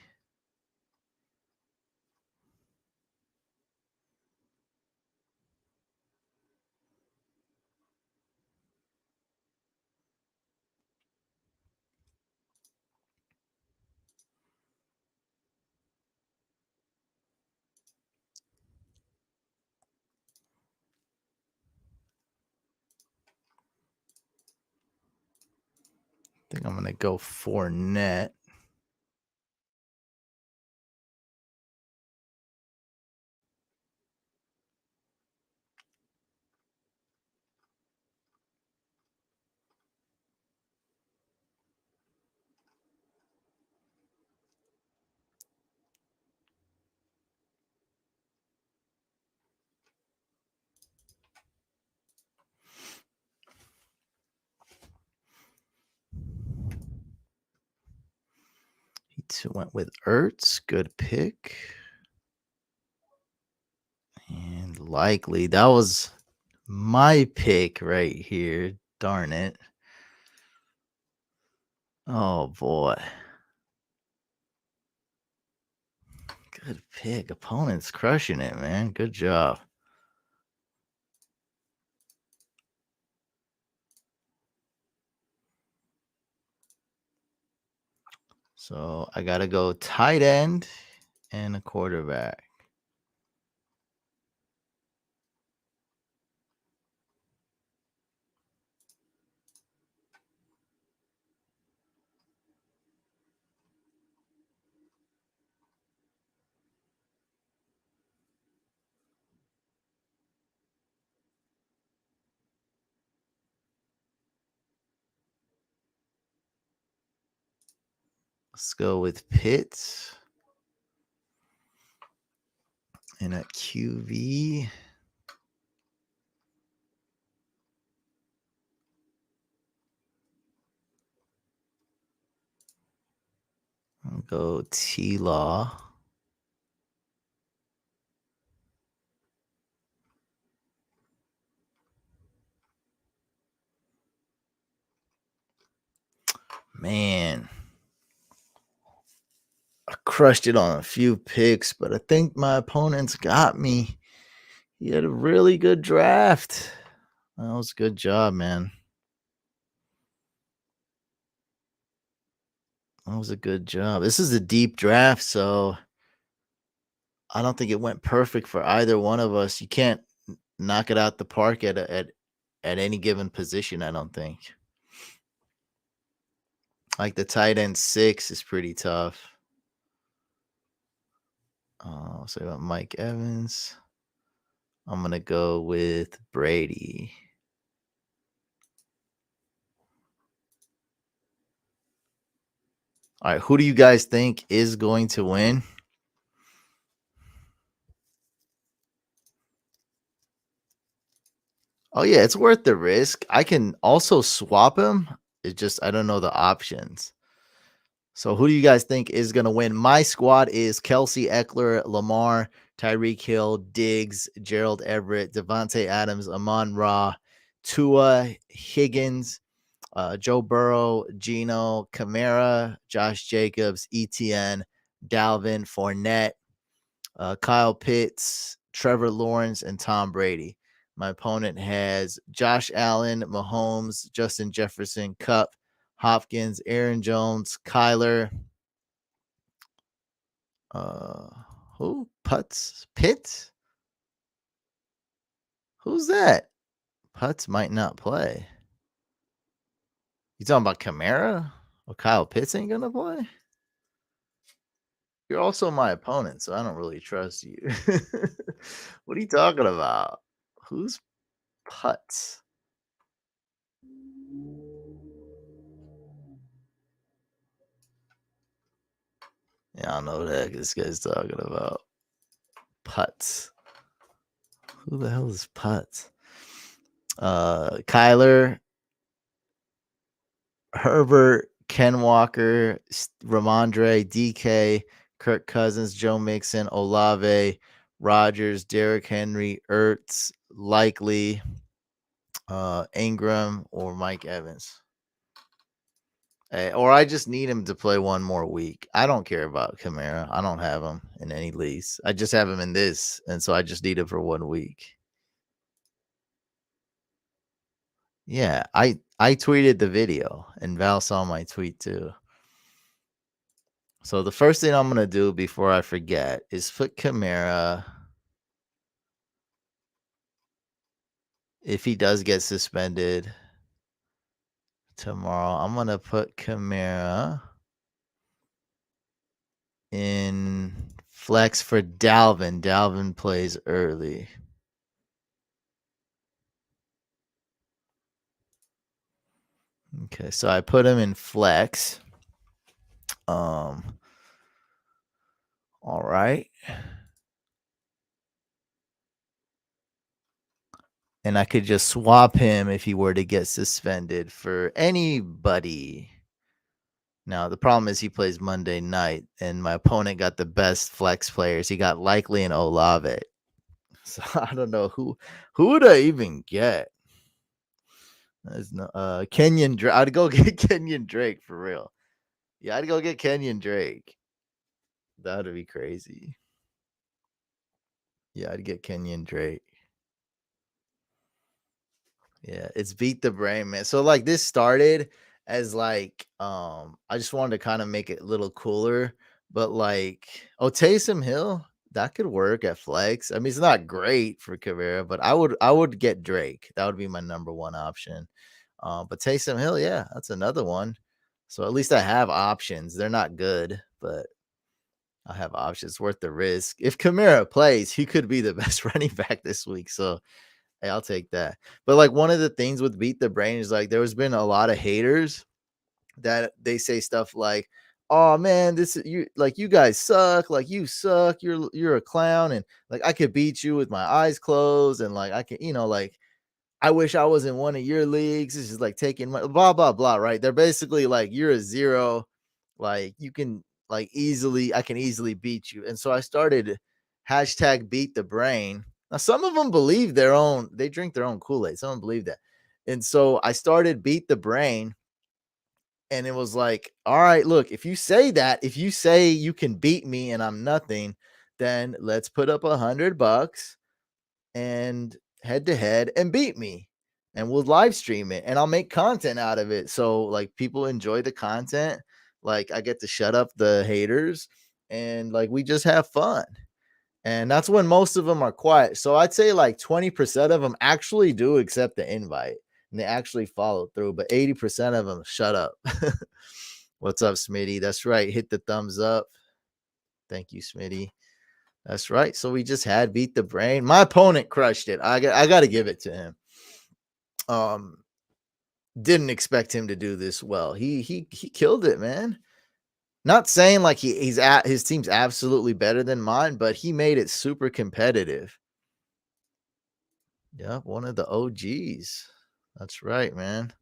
I think I'm going to go Fournette. Went with Ertz. Good pick. And Likely. That was my pick right here. Darn it. Oh, boy. Good pick. Opponent's crushing it, man. Good job. So I got to go tight end and a quarterback. Let's go with Pitts. And at QV, I'll go T-Law. Man, I crushed it on a few picks, but I think my opponents got me. He had a really good draft. That was a good job, man. That was a good job. This is a deep draft, so I don't think it went perfect for either one of us. You can't knock it out the park at any given position, I don't think. Like the tight end 6 is pretty tough. So about Mike Evans. I'm gonna go with Brady. All right, who do you guys think is going to win? Oh yeah, it's worth the risk. I can also swap him. It's just I don't know the options. So who do you guys think is going to win? My squad is Kelsey, Eckler, Lamar, Tyreek Hill, Diggs, Gerald Everett, Devontae Adams, Amon Ra, Tua, Higgins, Joe Burrow, Gino, Kamara, Josh Jacobs, ETN, Dalvin, Fournette, Kyle Pitts, Trevor Lawrence, and Tom Brady. My opponent has Josh Allen, Mahomes, Justin Jefferson, Kupp, Hopkins, Aaron Jones, Kyler. Uh, who? Putz? Pitts? Who's that? Putz might not play. You talking about Kamara? Or Kyle Pitts ain't gonna play? You're also my opponent, so I don't really trust you. What are you talking about? Who's Putz? Yeah, I don't know what the heck this guy's talking about. Putz. Who the hell is Putz? Kyler, Herbert, Ken Walker, Ramondre, DK, Kirk Cousins, Joe Mixon, Olave, Rogers, Derrick Henry, Ertz, Likely, Ingram, or Mike Evans. Or I just need him to play one more week. I don't care about Kamara. I don't have him in any leagues. I just have him in this, and so I just need him for 1 week. Yeah, I tweeted the video, and Val saw my tweet too. So the first thing I'm gonna do before I forget is put Kamara. If he does get suspended tomorrow, I'm gonna put Kamara in flex for Dalvin. Dalvin plays early. Okay, so I put him in flex. All right. And I could just swap him if he were to get suspended for anybody. Now, the problem is he plays Monday night, and my opponent got the best flex players. He got Likely and Olave. So I don't know who would I even get? There's no Kenyon Drake. I'd go get Kenyon Drake for real. Yeah, I'd go get Kenyon Drake. That would be crazy. Yeah, I'd get Kenyon Drake. Yeah, it's beat the brain, man. So like this started as like I just wanted to kind of make it a little cooler, but like Taysom Hill, that could work at flex. I mean, it's not great for Kamara, but I would get Drake. That would be my number one option. But Taysom Hill, yeah, that's another one. So at least I have options. They're not good, but I have options worth the risk. If Kamara plays, he could be the best running back this week. So hey, I'll take that. But like one of the things with Beat the Brain is like there's been a lot of haters that they say stuff like, "Oh man, this is you like you guys suck, like you suck, you're a clown, and like I could beat you with my eyes closed, and like I can, like I wish I was in one of your leagues. This is like taking my blah blah blah, right? They're basically like you're a zero, like you can like easily, I can easily beat you. And so I started hashtag beat the brain. Now some of them believe they drink their own Kool-Aid. Some of them believe that. And so I started beat the brain, and it was like, all right, look, if you say that, if you say you can beat me and I'm nothing, then let's put up $100 and head to head and beat me, and we'll live stream it and I'll make content out of it. So like people enjoy the content. Like I get to shut up the haters, and like we just have fun. And that's when most of them are quiet. So I'd say like 20% of them actually do accept the invite and they actually follow through, but 80% of them shut up. What's up, Smitty? That's right. Hit the thumbs up. Thank you, Smitty. That's right. So we just had beat the brain. My opponent crushed it. I got to give it to him. Um, didn't expect him to do this well. He killed it, man. Not saying like he's at his team's absolutely better than mine, but he made it super competitive. Yeah, one of the OGs. That's right, man.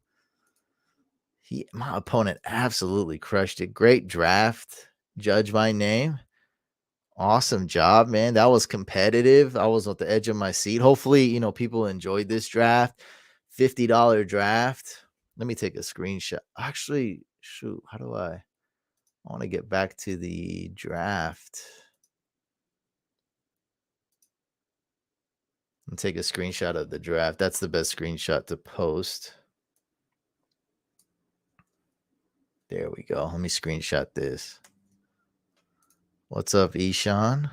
My opponent absolutely crushed it. Great draft. Judge my name. Awesome job, man. That was competitive. I was at the edge of my seat. Hopefully, people enjoyed this draft. $50 draft. Let me take a screenshot. Actually, shoot, how do I want to get back to the draft? And take a screenshot of the draft. That's the best screenshot to post. There we go. Let me screenshot this. What's up, Ishan?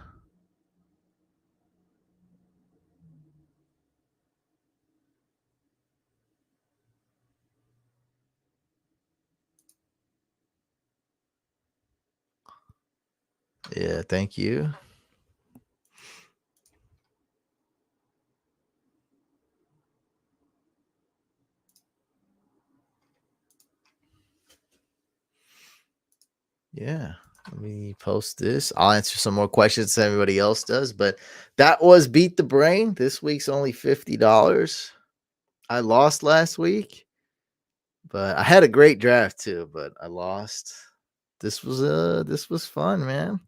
Yeah, thank you. Yeah. Let me post this. I'll answer some more questions than everybody else does, but that was Beat the Brain. This week's only $50. I lost last week, but I had a great draft too, but I lost. This was fun, man.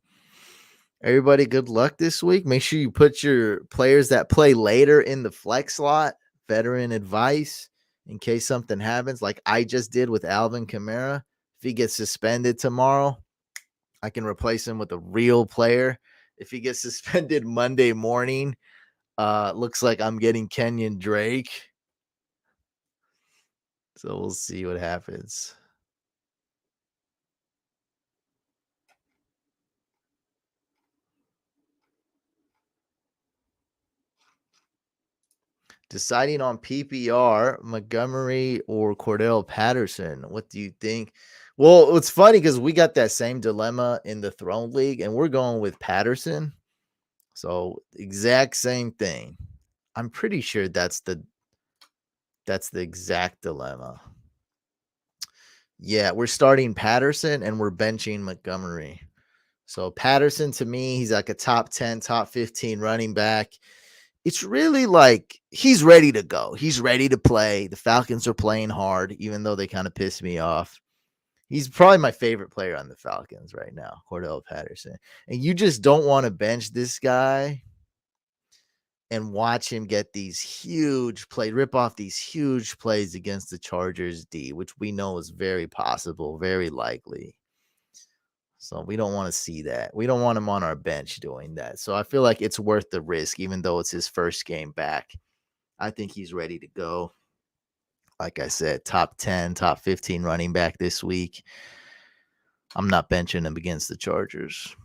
Everybody, good luck this week. Make sure you put your players that play later in the flex slot, veteran advice in case something happens, like I just did with Alvin Kamara. If he gets suspended tomorrow, I can replace him with a real player. If he gets suspended Monday morning, looks like I'm getting Kenyon Drake. So we'll see what happens. Deciding on PPR, Montgomery or Cordell Patterson. What do you think? Well, it's funny because we got that same dilemma in the Throne League, and we're going with Patterson. So exact same thing. I'm pretty sure that's the exact dilemma. Yeah, we're starting Patterson and we're benching Montgomery. So Patterson, to me, he's like a top 10, top 15 running back. It's really like he's ready to go. He's ready to play. The Falcons are playing hard, even though they kind of piss me off. He's probably my favorite player on the Falcons right now, Cordell Patterson. And you just don't want to bench this guy and watch him get these huge rip off these huge plays against the Chargers D, which we know is very possible, very likely. So we don't want to see that. We don't want him on our bench doing that. So I feel like it's worth the risk, even though it's his first game back. I think he's ready to go. Like I said, top 10, top 15 running back this week. I'm not benching him against the Chargers.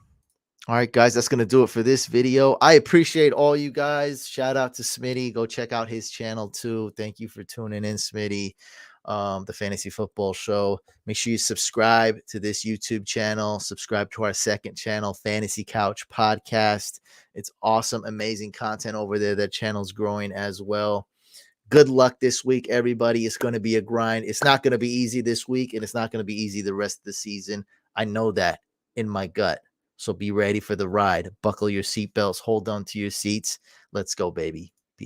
All right, guys, that's going to do it for this video. I appreciate all you guys. Shout out to Smitty. Go check out his channel too. Thank you for tuning in, Smitty, the Fantasy Football Show. Make sure you subscribe to this YouTube channel. Subscribe to our second channel, Fantasy Couch Podcast. It's awesome, amazing content over there. That channel's growing as well. Good luck this week, everybody. It's going to be a grind. It's not going to be easy this week, and it's not going to be easy the rest of the season. I know that in my gut. So be ready for the ride. Buckle your seatbelts. Hold on to your seats. Let's go, baby.